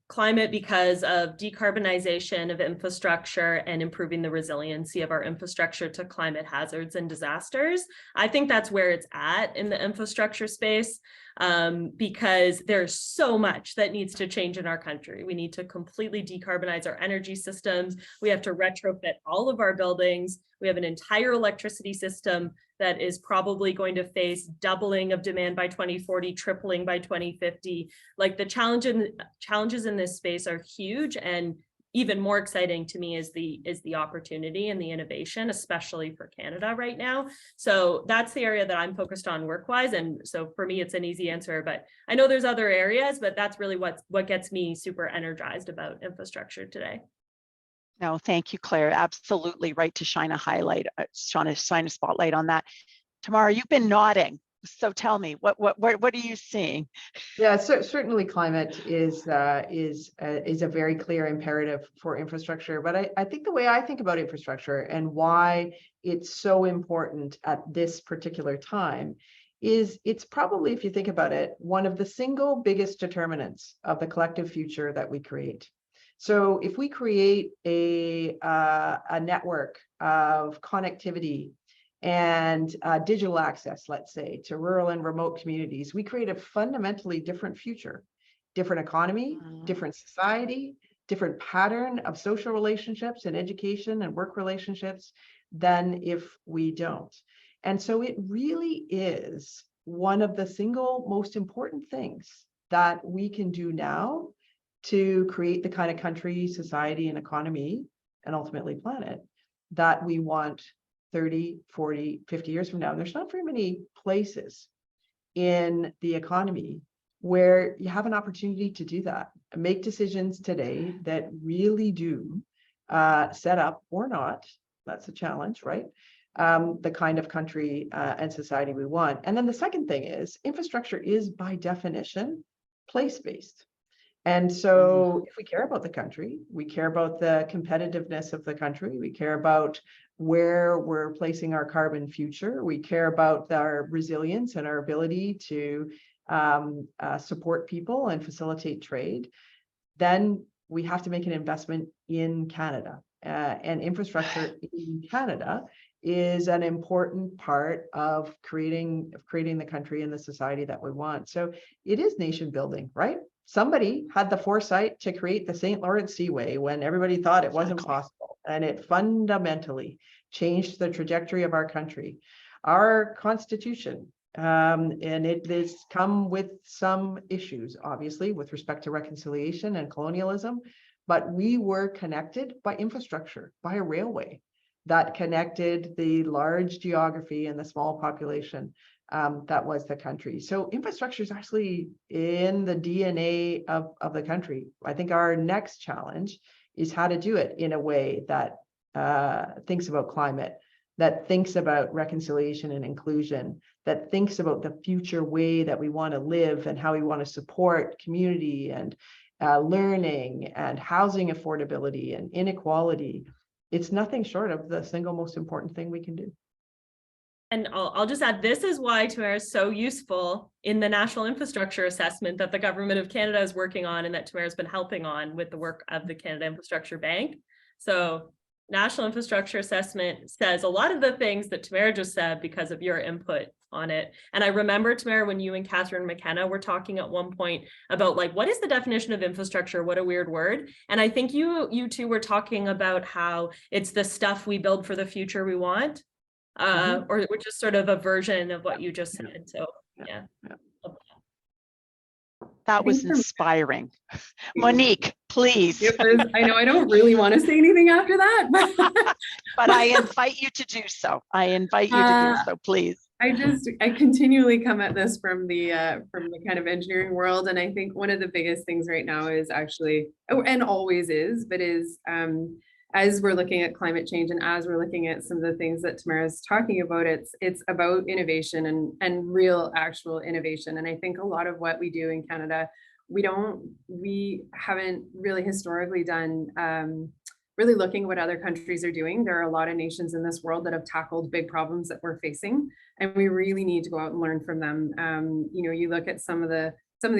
Climate because of decarbonization of infrastructure and improving the resiliency of our infrastructure to climate hazards and disasters. I think that's where it's at in the infrastructure space, because there's so much that needs to change in our country. We need to completely decarbonize our energy systems. We have to retrofit all of our buildings. We have an entire electricity system that is probably going to face doubling of demand by 2040, tripling by 2050. Like the challenges in this space are huge, and even more exciting to me is the opportunity and the innovation, especially for Canada right now. So that's the area that I'm focused on work-wise. And so for me, it's an easy answer, but I know there's other areas, but that's really what gets me super energized about infrastructure today. No, thank you, Claire. Absolutely right to shine a spotlight on that. Tamara, you've been nodding. So tell me, what are you seeing? Yeah, so certainly climate is a very clear imperative for infrastructure. But I think the way I think about infrastructure and why it's so important at this particular time is it's probably, if you think about it, one of the single biggest determinants of the collective future that we create. So if we create a network of connectivity and digital access, let's say, to rural and remote communities, we create a fundamentally different future, different economy, different society, different pattern of social relationships and education and work relationships than if we don't. And so it really is one of the single most important things that we can do now to create the kind of country, society, and economy, and ultimately planet that we want 30, 40, 50 years from now. And there's not very many places in the economy where you have an opportunity to do that, make decisions today that really do set up or not, that's a challenge, right? The kind of country and society we want. And then the second thing is infrastructure is by definition place-based. And so if we care about the country, we care about the competitiveness of the country, we care about where we're placing our carbon future, we care about our resilience and our ability to support people and facilitate trade, then we have to make an investment in Canada. And infrastructure in Canada is an important part of creating the country and the society that we want. So it is nation building, right? Somebody had the foresight to create the St. Lawrence Seaway when everybody thought it wasn't possible, and it fundamentally changed the trajectory of our country. Our Constitution, and it has come with some issues, obviously, with respect to reconciliation and colonialism, but we were connected by infrastructure, by a railway that connected the large geography and the small population that was the country. So infrastructure is actually in the DNA of the country. I think our next challenge is how to do it in a way that thinks about climate, that thinks about reconciliation and inclusion, that thinks about the future way that we want to live and how we want to support community and learning and housing affordability and inequality. It's nothing short of the single most important thing we can do. And I'll just add, this is why Tamara is so useful in the National Infrastructure Assessment that the Government of Canada is working on and that Tamara's been helping on with the work of the Canada Infrastructure Bank. So National Infrastructure Assessment says a lot of the things that Tamara just said because of your input on it. And I remember, Tamara, when you and Catherine McKenna were talking at one point about like, what is the definition of infrastructure? What a weird word. And I think you two were talking about how it's the stuff we build for the future we want. Or which is sort of a version of what you just said. So yeah. That was inspiring. Monique, please. I know I don't really want to say anything after that, but I invite you to do so. I invite you to do so, please. I continually come at this from the kind of engineering world, and I think one of the biggest things right now is actually, and always is, but is as we're looking at climate change and as we're looking at some of the things that Tamara's talking about, it's about innovation and real actual innovation. And I think a lot of what we do in Canada, we haven't really historically done really looking at what other countries are doing. There are a lot of nations in this world that have tackled big problems that we're facing, and we really need to go out and learn from them. You look at some of the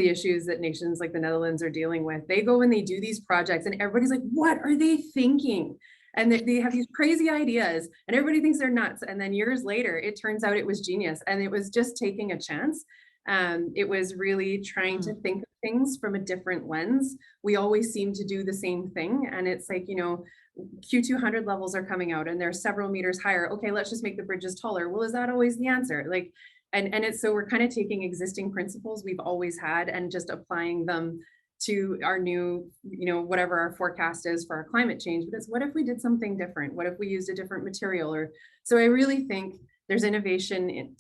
issues that nations like the Netherlands are dealing with. They go and they do these projects and everybody's like, what are they thinking? And they have these crazy ideas and everybody thinks they're nuts. And then years later, it turns out it was genius, and it was just taking a chance. It was really trying to think of things from a different lens. We always seem to do the same thing. And it's like, Q200 levels are coming out and they're several meters higher. Okay, let's just make the bridges taller. Well, is that always the answer? Like, and it's, so we're kind of taking existing principles we've always had and just applying them to our new, whatever our forecast is for our climate change. But it's, what if we did something different? What if we used a different material? Or so I really think there's innovation in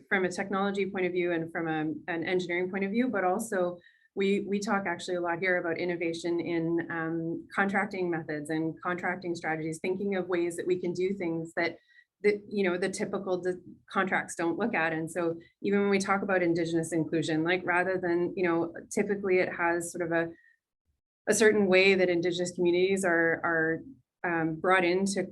from a technology point of view and from an engineering point of view, but also we talk actually a lot here about innovation in contracting methods and contracting strategies, thinking of ways that we can do things that the typical contracts don't look at. And so even when we talk about Indigenous inclusion, like rather than, typically it has sort of a certain way that Indigenous communities are brought into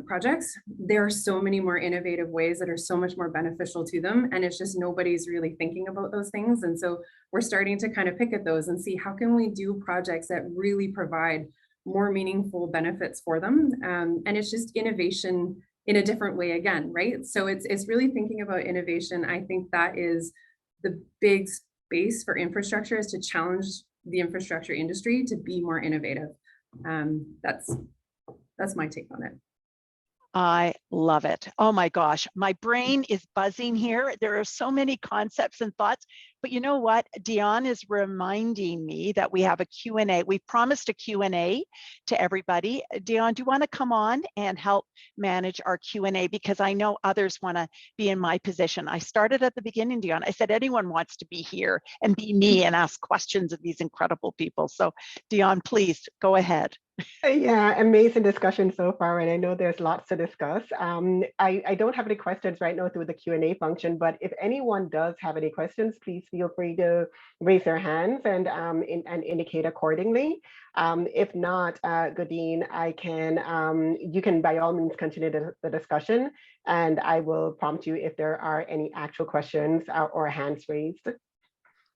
projects, there are so many more innovative ways that are so much more beneficial to them. And it's just nobody's really thinking about those things. And so we're starting to kind of pick at those and see how can we do projects that really provide more meaningful benefits for them. And it's just innovation in a different way again, right? So it's really thinking about innovation. I think that is the big space for infrastructure, is to challenge the infrastructure industry to be more innovative. That's my take on it. I love it. Oh my gosh, my brain is buzzing here. There are so many concepts and thoughts, but you know what? Dion is reminding me that we have a Q&A. We promised a Q&A to everybody. Dion, do you want to come on and help manage our Q&A? Because I know others want to be in my position. I started at the beginning, Dion. I said, anyone wants to be here and be me and ask questions of these incredible people. So Dion, please go ahead. Yeah, amazing discussion so far, and I know there's lots to discuss. I don't have any questions right now through the Q&A function, but if anyone does have any questions, please feel free to raise their hands and indicate accordingly. If not, Godeen, you can by all means continue the discussion, and I will prompt you if there are any actual questions or hands raised.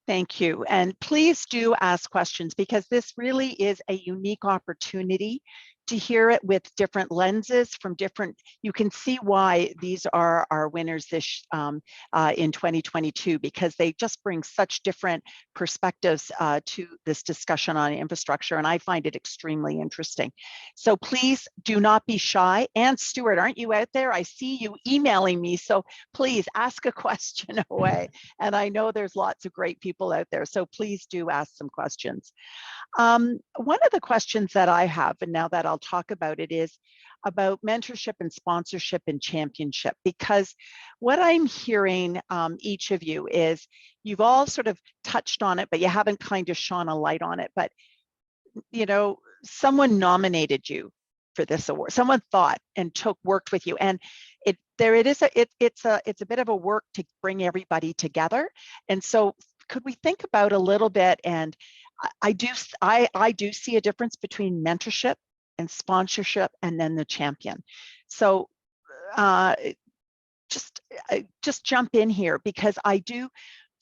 Thank you. And please do ask questions, because this really is a unique opportunity to hear it with different lenses from different, you can see why these are our winners this in 2022, because they just bring such different perspectives to this discussion on infrastructure, and I find it extremely interesting. So please do not be shy. And Stuart, aren't you out there? I see you emailing me, so please ask a question away. And I know there's lots of great people out there, so please do ask some questions. One of the questions that I have, and now that I'll talk about it, is about mentorship and sponsorship and championship, because what I'm hearing each of you is you've all sort of touched on it, but you haven't kind of shone a light on it. But, you know, someone nominated you for this award. Someone thought and worked with you, and it's a bit of a work to bring everybody together. And so could we think about a little bit, and I do see a difference between mentorship and sponsorship and then the champion. So just jump in here, because I do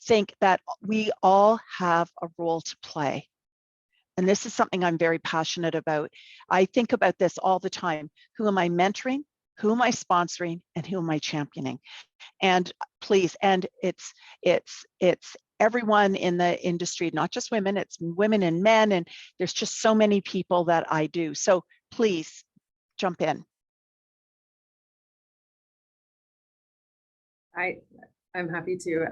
think that we all have a role to play. And this is something I'm very passionate about. I think about this all the time. Who am I mentoring? Who am I sponsoring? And who am I championing? And please, and it's everyone in the industry, not just women, it's women and men, and there's just so many people that I do. So please jump in. I'm happy to.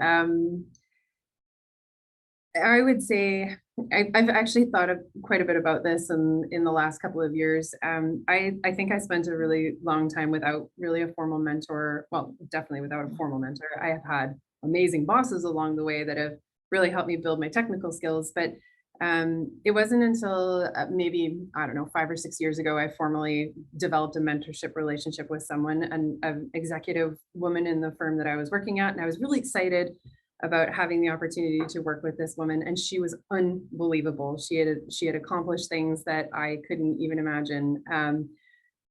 I would say I've actually thought quite a bit about this in the last couple of years. I think I spent a really long time without really a formal mentor. Well, definitely without a formal mentor. I have had amazing bosses along the way that have really helped me build my technical skills. But it wasn't until maybe, I don't know, 5 or 6 years ago, I formally developed a mentorship relationship with someone, an executive woman in the firm that I was working at. And I was really excited about having the opportunity to work with this woman. And she was unbelievable. She had accomplished things that I couldn't even imagine.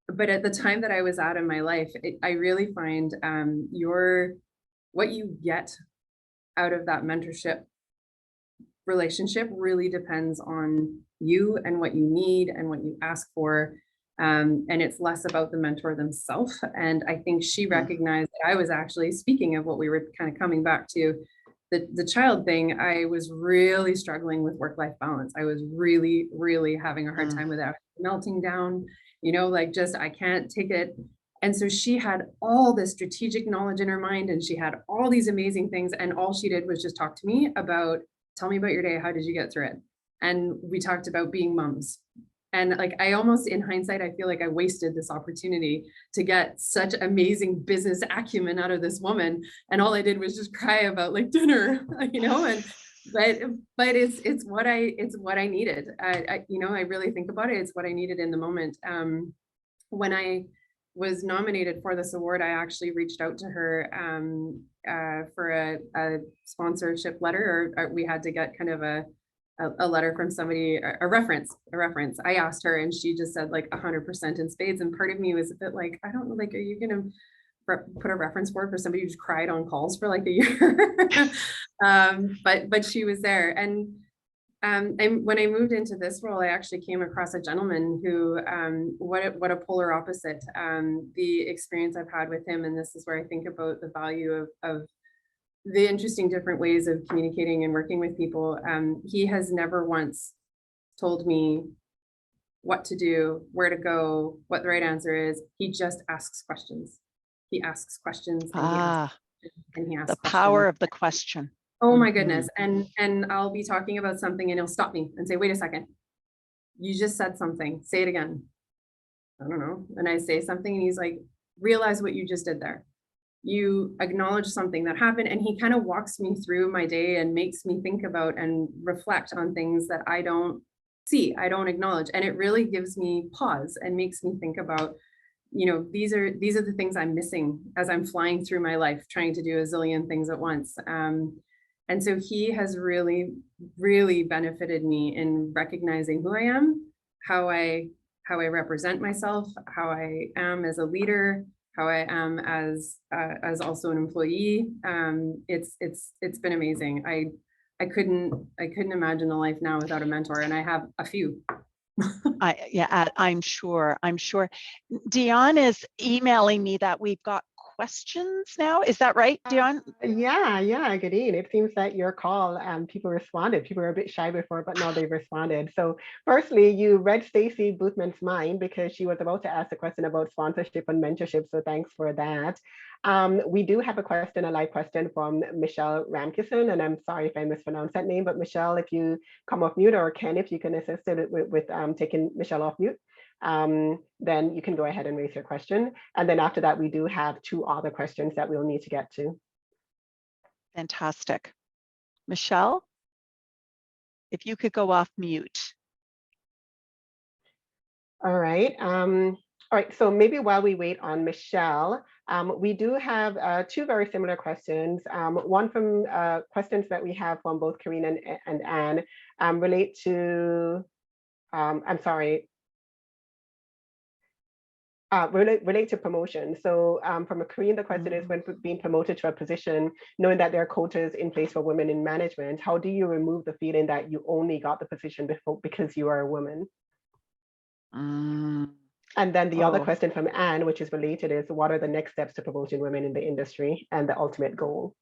But at the time that I was at in my life, I really find what you get out of that mentorship relationship really depends on you and what you need and what you ask for. And it's less about the mentor themselves. And I think she recognized that I was actually, speaking of what we were kind of coming back to, the child thing, I was really struggling with work-life balance. I was really, really having a hard time with that, melting down, like just, I can't take it. And so she had all this strategic knowledge in her mind, and she had all these amazing things. And all she did was just talk to me about, tell me about your day. How did you get through it? And we talked about being moms. And like, I almost, in hindsight, I feel like I wasted this opportunity to get such amazing business acumen out of this woman. And all I did was just cry about like dinner, and but it's what I needed. I really think about it. It's what I needed in the moment. When I was nominated for this award, I actually reached out to her for a sponsorship letter, or we had to get kind of a letter from somebody, a reference. I asked her, and she just said like 100% in spades. And part of me was a bit like, I don't know, like, are you gonna put a reference for somebody who just cried on calls for like a year? But she was there. And when I moved into this role, I actually came across a gentleman who, what a polar opposite. The experience I've had with him, and this is where I think about the value of the interesting different ways of communicating and working with people. He has never once told me what to do, where to go, what the right answer is. He just asks questions. He asks questions. And he asks the questions. Power of the question. Oh my goodness. And I'll be talking about something and he'll stop me and say, wait a second, you just said something, say it again. I don't know. And I say something and he's like, realize what you just did there. You acknowledge something that happened. And he kind of walks me through my day and makes me think about and reflect on things that I don't see, I don't acknowledge. And it really gives me pause and makes me think about, these are the things I'm missing as I'm flying through my life, trying to do a zillion things at once. And so he has really, really benefited me in recognizing who I am, how I represent myself, how I am as a leader, how I am as also an employee. It's been amazing. I couldn't imagine a life now without a mentor, and I have a few. I'm sure. Dion is emailing me that we've got questions now. Is that right, Dion? Yeah, Gadeen. It seems that your call, people responded. People were a bit shy before, but now they've responded. So firstly, you read Stacey Boothman's mind because she was about to ask a question about sponsorship and mentorship. So thanks for that. We do have a live question from Michelle Ramkison, and I'm sorry if I mispronounced that name, but Michelle, if you come off mute, or Ken, if you can assist with taking Michelle off mute, then you can go ahead and raise your question. And then after that, we do have 2 other questions that we'll need to get to. Fantastic. Michelle, if you could go off mute. All right. All right. So maybe while we wait on Michelle, we do have 2 very similar questions. One from questions that we have from both Karine and Anne relate to, I'm sorry, relate to promotion. So from a Korean, the question is, when being promoted to a position, knowing that there are quotas in place for women in management, how do you remove the feeling that you only got the position because you are a woman? And then the other question from Anne, which is related, is what are the next steps to promoting women in the industry and the ultimate goal?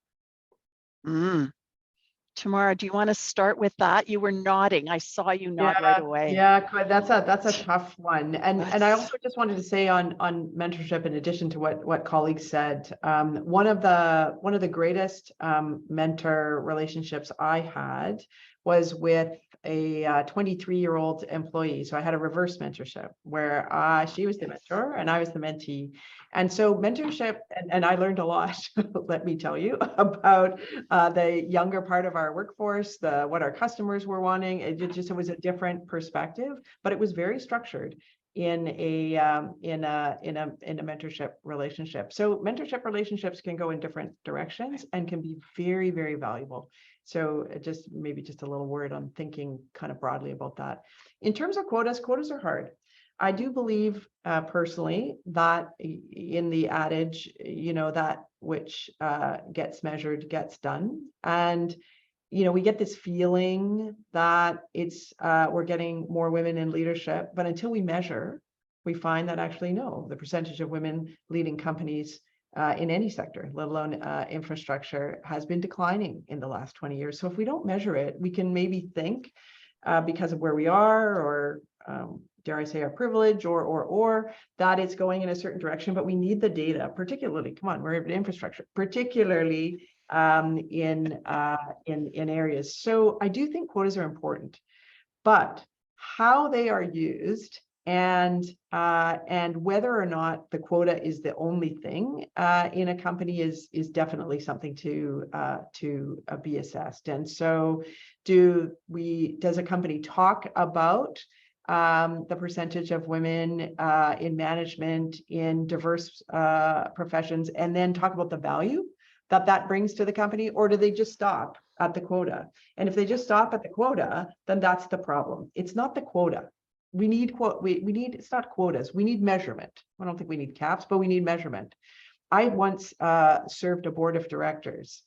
Tamara, do you want to start with that? You were nodding. I saw you nod right away. Yeah, that's a tough one. And I also just wanted to say on mentorship, in addition to what colleagues said, one of the greatest mentor relationships I had was with a 23-year-old employee. So I had a reverse mentorship where she was the mentor and I was the mentee. And so mentorship, and I learned a lot, let me tell you, about the younger part of our workforce, what our customers were wanting. It was a different perspective, but it was very structured in a mentorship relationship. So mentorship relationships can go in different directions and can be very, very valuable. So maybe just a little word on thinking kind of broadly about that. In terms of quotas are hard. I do believe personally that in the adage, that which gets measured gets done. And, we get this feeling that we're getting more women in leadership, but until we measure, we find that actually no, the percentage of women leading companies in any sector, let alone infrastructure, has been declining in the last 20 years. So if we don't measure it, we can maybe think because of where we are, or dare I say our privilege, or that it's going in a certain direction, but we need the data, particularly, come on, we're in infrastructure, particularly in areas. So I do think quotas are important, but how they are used and whether or not the quota is the only thing in a company is definitely something to be assessed. And so does a company talk about the percentage of women in management in diverse professions, and then talk about the value that brings to the company, or do they just stop at the quota? And if they just stop at the quota, then that's the problem. It's not the quota. We need it's not quotas. We need measurement. I don't think we need caps, but we need measurement. I once served a board of directors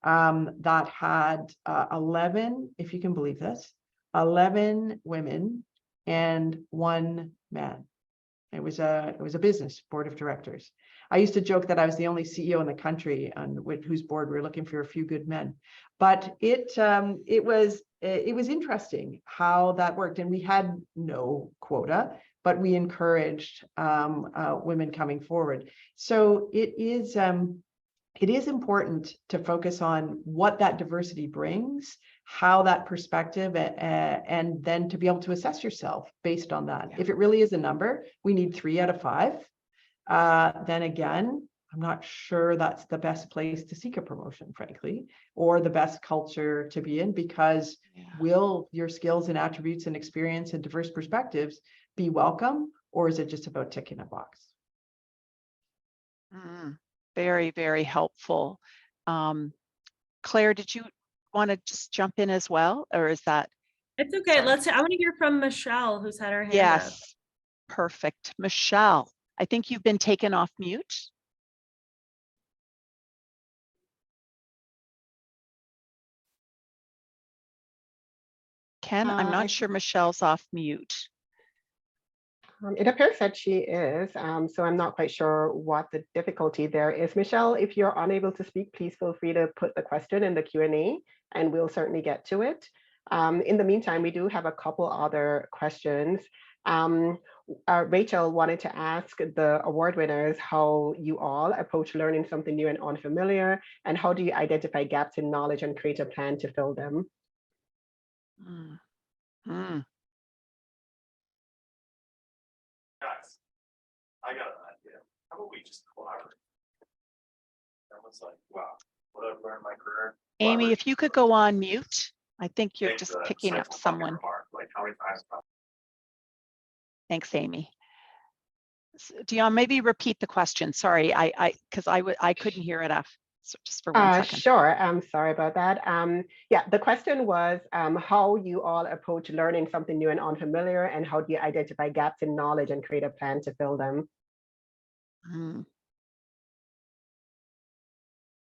that had 11, if you can believe this, 11 women and 1 man. It was a business board of directors. I used to joke that I was the only CEO in the country on whose board we were looking for a few good men. But it was interesting how that worked, and we had no quota, but we encouraged women coming forward. So it is important to focus on what that diversity brings, how that perspective, and then to be able to assess yourself based on that. Yeah. If it really is a number, we need 3 out of 5. Then again, I'm not sure that's the best place to seek a promotion, frankly, or the best culture to be in, because will your skills and attributes and experience and diverse perspectives be welcome, or is it just about ticking a box? Very, very helpful. Claire, did you want to just jump in as well, or is that? It's okay. I want to hear from Michelle, who's had her hand up. Yes, perfect. Michelle, I think you've been taken off mute. Ken, I'm not sure Michelle's off mute. It appears that she is, so I'm not quite sure what the difficulty there is. Michelle, if you're unable to speak, please feel free to put the question in the Q&A and we'll certainly get to it. In the meantime, we do have a couple other questions. Rachel wanted to ask the award winners how you all approach learning something new and unfamiliar, and how do you identify gaps in knowledge and create a plan to fill them? Guys, I got an idea. How about we just collaborate? That was like, wow, what I've learned in my career. Amy, if you could go on mute, I think you're Take just the picking up cycle someone. fucking apart. Like how many times? Thanks, Amy. Dion, maybe repeat the question. Sorry, because I couldn't hear it off. So just for 1 second. Sure, I'm sorry about that. Yeah, the question was how you all approach learning something new and unfamiliar, and how do you identify gaps in knowledge and create a plan to fill them?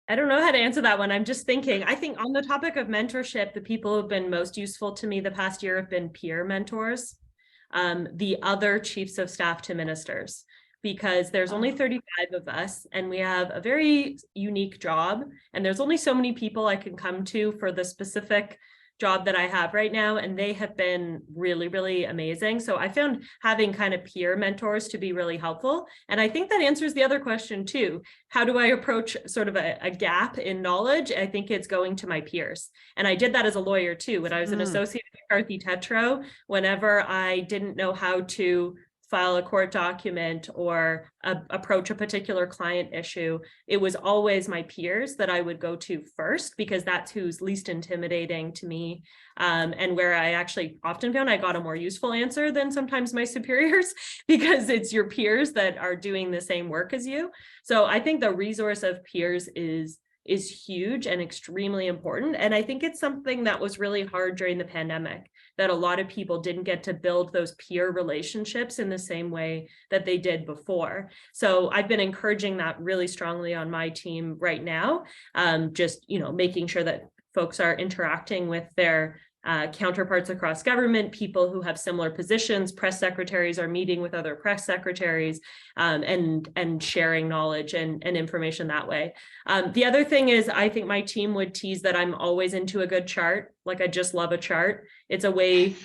I don't know how to answer that one. I'm just thinking, I think on the topic of mentorship, the people who've been most useful to me the past year have been peer mentors, the other chiefs of staff to ministers, because there's only 35 of us and we have a very unique job. And there's only so many people I can come to for the specific job that I have right now. And they have been really, really amazing. So I found having kind of peer mentors to be really helpful. And I think that answers the other question too. How do I approach sort of a gap in knowledge? I think it's going to my peers. And I did that as a lawyer too. When I was an associate at McCarthy Tetro, whenever I didn't know how to file a court document or approach a particular client issue, it was always my peers that I would go to first, because that's who's least intimidating to me. And where I actually often found I got a more useful answer than sometimes my superiors, because it's your peers that are doing the same work as you. So I think the resource of peers is huge and extremely important. And I think it's something that was really hard during the pandemic, that a lot of people didn't get to build those peer relationships in the same way that they did before. So I've been encouraging that really strongly on my team right now, just, making sure that folks are interacting with their counterparts across government, people who have similar positions. Press secretaries are meeting with other press secretaries, and sharing knowledge and information that way. The other thing is, I think my team would tease that I'm always into a good chart. Like, I just love a chart. It's a way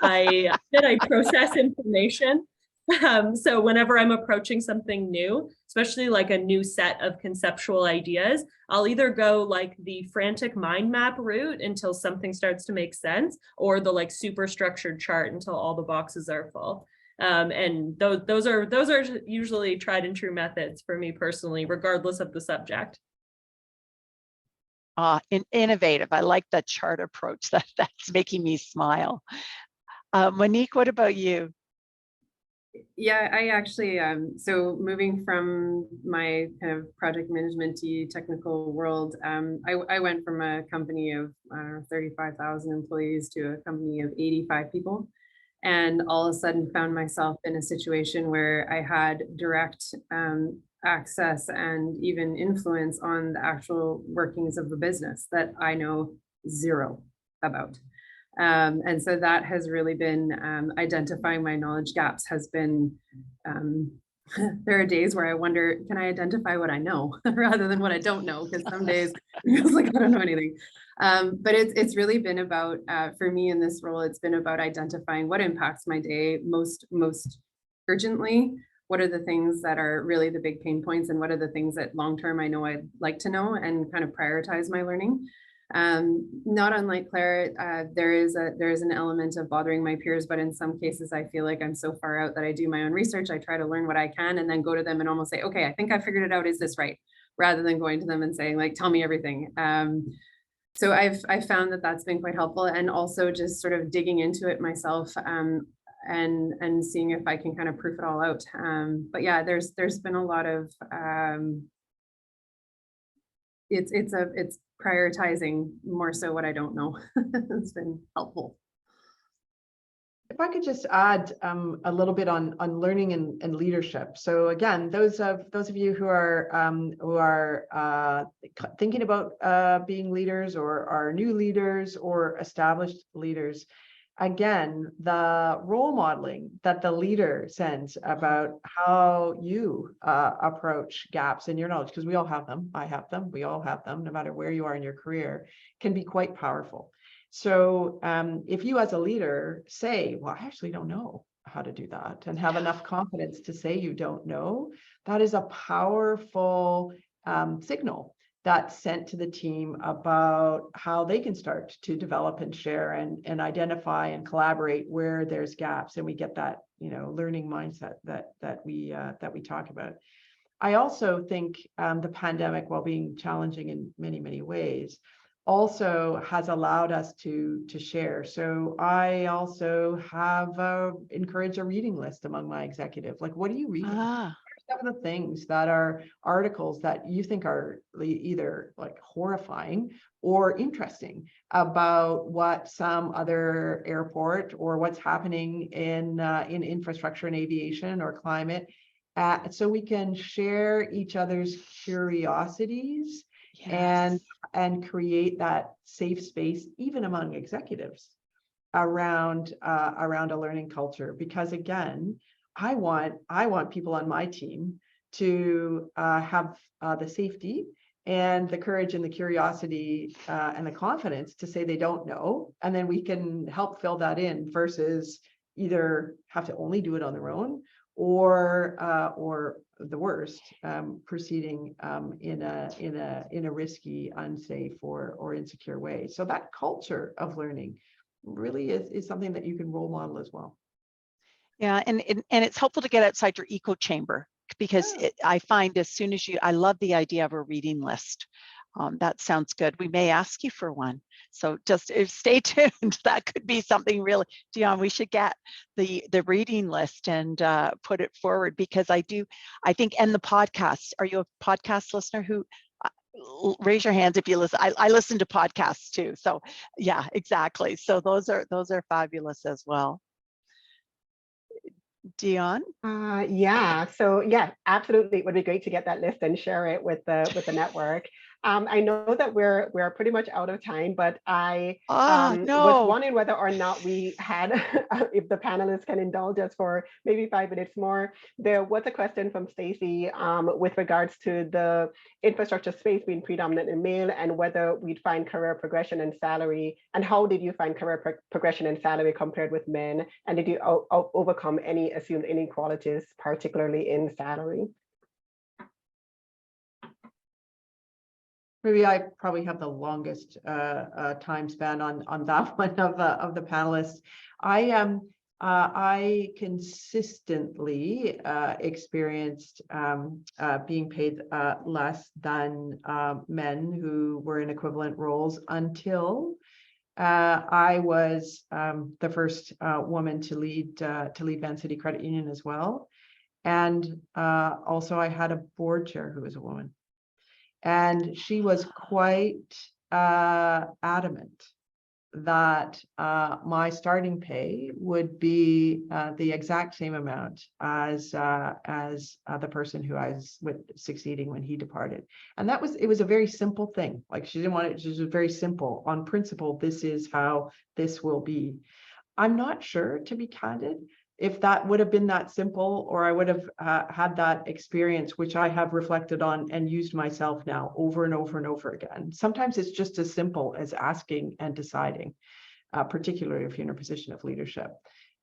that I process information. So whenever I'm approaching something new, especially like a new set of conceptual ideas, I'll either go like the frantic mind map route until something starts to make sense, or the like super structured chart until all the boxes are full. And those are usually tried and true methods for me personally, regardless of the subject. Innovative. I like that chart approach. That's making me smile. Monique, what about you? Yeah, I actually, so moving from my kind of project management-y technical world, I went from a company of 35,000 employees to a company of 85 people. And all of a sudden found myself in a situation where I had direct access and even influence on the actual workings of the business that I know zero about. And so that has really been identifying my knowledge gaps has been, there are days where I wonder, can I identify what I know rather than what I don't know? Because some days it feels like I don't know anything. But it's really been about, for me in this role, it's been about identifying what impacts my day most urgently. What are the things that are really the big pain points, and what are the things that long-term I know I'd like to know, and kind of prioritize my learning. Not unlike Claire, there is an element of bothering my peers, but in some cases I feel like I'm so far out that I do my own research. I try to learn what I can and then go to them and almost say, okay, I think I figured it out. Is this right? Rather than going to them and saying like, tell me everything. So I've found that that's been quite helpful, and also just sort of digging into it myself, and seeing if I can kind of proof it all out. But yeah, there's been a lot of it's prioritizing more so what I don't know. It's been helpful. If I could just add a little bit on learning and leadership. So again, those of you who are thinking about being leaders, or are new leaders or established leaders, again, the role modeling that the leader sends about how you approach gaps in your knowledge, because we all have them, I have them, we all have them, no matter where you are in your career, can be quite powerful. So if you as a leader say, well, I actually don't know how to do that, and have enough confidence to say you don't know, that is a powerful signal that's sent to the team about how they can start to develop and share and identify and collaborate where there's gaps, and we get that, you know, learning mindset that we talk about. I also think the pandemic, while being challenging in many ways, also has allowed us to share. So I also have encouraged a reading list among my executive. Like, what are you reading? Some of the things that are articles that you think are either like horrifying or interesting about what some other airport or what's happening in infrastructure and aviation or climate, so we can share each other's curiosities. Yes. and create that safe space even among executives around a learning culture. Because again, I want people on my team to have the safety and the courage and the curiosity and the confidence to say they don't know, and then we can help fill that in, versus either have to only do it on their own, or the worst, proceeding in a risky, unsafe, or insecure way. So that culture of learning really is something that you can role model as well. Yeah, and it's helpful to get outside your echo chamber, because I find as soon as I love the idea of a reading list. That sounds good. We may ask you for one. So just stay tuned. That could be something really, Dion, we should get the reading list and put it forward, because I think, and the podcast. Are you a podcast listener? Who raise your hands if you listen. I listen to podcasts too. So yeah, exactly. So those are fabulous as well. Dion? Yeah, so yeah, absolutely. It would be great to get that list and share it with the network. I know that we're pretty much out of time, but I was wondering whether or not we had, if the panelists can indulge us for maybe 5 minutes more. There was a question from Stacy with regards to the infrastructure space being predominantly male, and whether we'd find career progression and salary, and how did you find career progression and salary compared with men, and did you overcome any assumed inequalities, particularly in salary? Maybe I probably have the longest time span on that one of the panelists. I consistently experienced being paid less than men who were in equivalent roles, until I was the first woman to lead Van City Credit Union as well, and also I had a board chair who was a woman. And she was quite adamant that my starting pay would be the exact same amount as the person who I was succeeding when he departed. And it was a very simple thing. Like, she didn't want it, it was very simple. On principle, this is how this will be. I'm not sure, to be candid, if that would have been that simple, or I would have had that experience, which I have reflected on and used myself now over and over and over again. Sometimes it's just as simple as asking and deciding, particularly if you're in a position of leadership.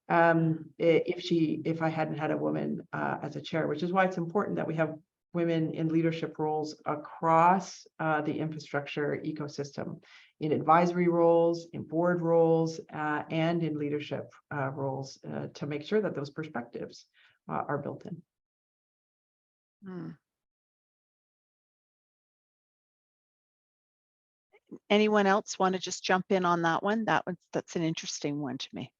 If I hadn't had a woman as a chair, which is why it's important that we have women in leadership roles across the infrastructure ecosystem, in advisory roles, in board roles, and in leadership roles, to make sure that those perspectives are built in. Anyone else want to just jump in on that one? That's an interesting one to me.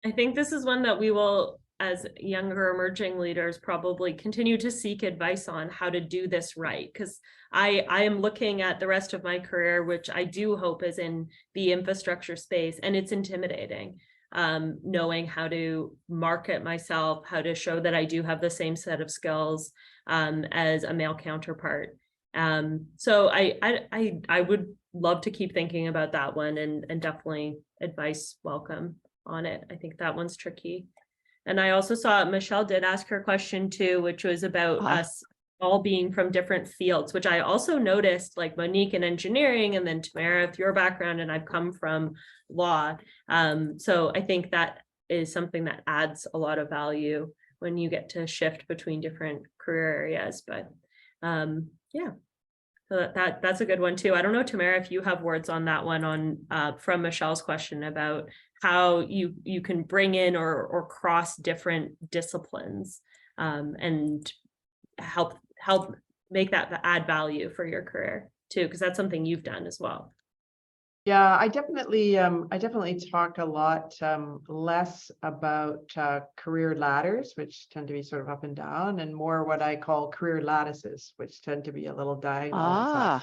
I think this is one that we will, as younger emerging leaders, probably continue to seek advice on how to do this right. Because I am looking at the rest of my career, which I do hope is in the infrastructure space, and it's intimidating. Knowing how to market myself, how to show that I do have the same set of skills as a male counterpart. So I would love to keep thinking about that one, and definitely advice welcome. on it. I think that one's tricky. And I also saw Michelle did ask her question too, which was about us all being from different fields, which I also noticed, like Monique in engineering, and then Tamara with your background, and I've come from law. So I think that is something that adds a lot of value when you get to shift between different career areas. But yeah, so that's a good one too. I don't know, Tamara, if you have words on that one on from Michelle's question about how you can bring in or cross different disciplines and help make that add value for your career too, because that's something you've done as well. Yeah, I definitely talk a lot less about career ladders, which tend to be sort of up and down, and more what I call career lattices, which tend to be a little diagonal.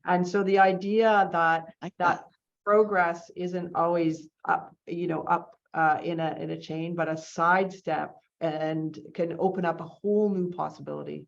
And so the idea that progress isn't always up, up in a chain, but a sidestep, and can open up a whole new possibility.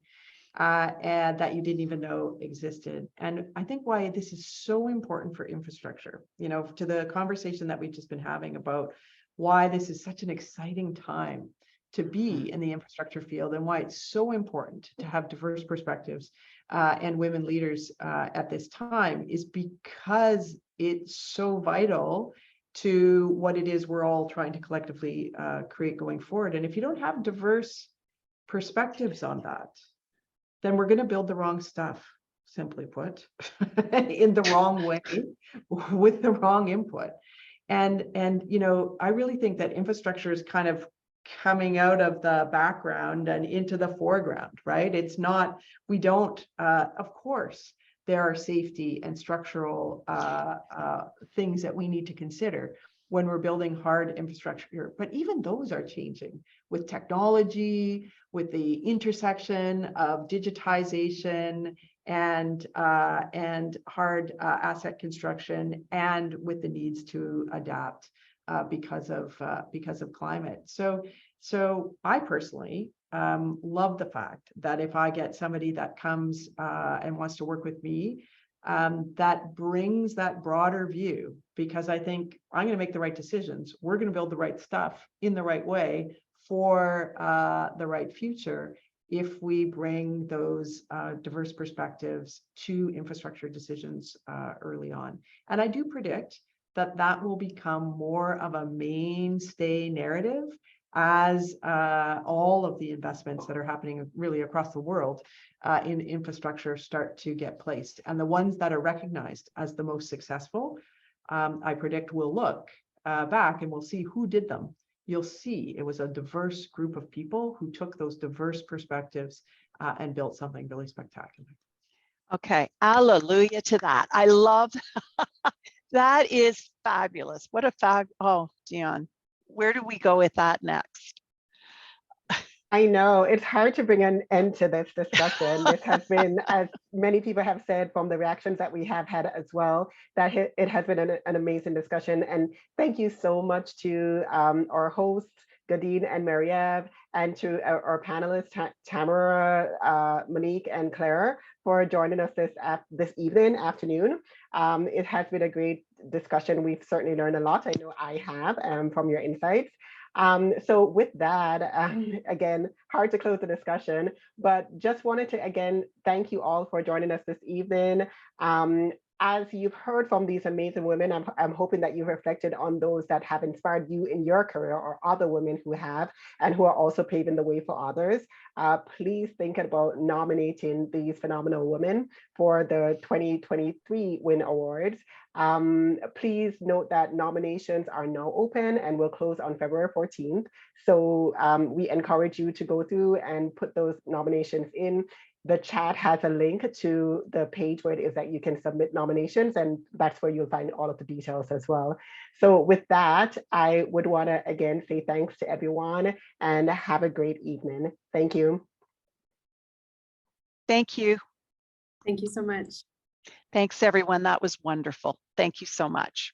And that you didn't even know existed. And I think why this is so important for infrastructure, to the conversation that we've just been having about why this is such an exciting time to be in the infrastructure field, and why it's so important to have diverse perspectives and women leaders at this time, is because it's so vital to what it is we're all trying to collectively create going forward. And if you don't have diverse perspectives on that, then we're going to build the wrong stuff, simply put, in the wrong way, with the wrong input. And I really think that infrastructure is kind of coming out of the background and into the foreground, right? It's not, we don't, of course, there are safety and structural things that we need to consider when we're building hard infrastructure, but even those are changing with technology, with the intersection of digitization and hard asset construction, and with the needs to adapt because of climate. So I personally love the fact that if I get somebody that comes and wants to work with me, that brings that broader view, because I think I'm going to make the right decisions. We're going to build the right stuff in the right way for the right future if we bring those diverse perspectives to infrastructure decisions early on. And I do predict that will become more of a mainstay narrative as all of the investments that are happening really across the world in infrastructure start to get placed. And the ones that are recognized as the most successful, I predict we'll look back and we'll see who did them. You'll see it was a diverse group of people who took those diverse perspectives and built something really spectacular. Okay, hallelujah to that. I love that. Is fabulous. What a oh, Dion, where do we go with that next? I know it's hard to bring an end to this discussion. This has been, as many people have said from the reactions that we have had as well, that it has been an amazing discussion. And thank you so much to our hosts, Gadine and Marie-Ève, and to our panelists, Tamara, Monique, and Claire, for joining us this afternoon. It has been a great discussion. We've certainly learned a lot. I know I have from your insights. So with that, again, hard to close the discussion, but just wanted to, again, thank you all for joining us this evening. As you've heard from these amazing women, I'm hoping that you've reflected on those that have inspired you in your career, or other women who have, and who are also paving the way for others. Please think about nominating these phenomenal women for the 2023 WIN Awards. Please note that nominations are now open and will close on February 14th. So we encourage you to go through and put those nominations in. The chat has a link to the page where it is that you can submit nominations, and that's where you'll find all of the details as well. So with that, I would want to again say thanks to everyone and have a great evening. Thank you. Thank you. Thank you so much. Thanks, everyone. That was wonderful. Thank you so much.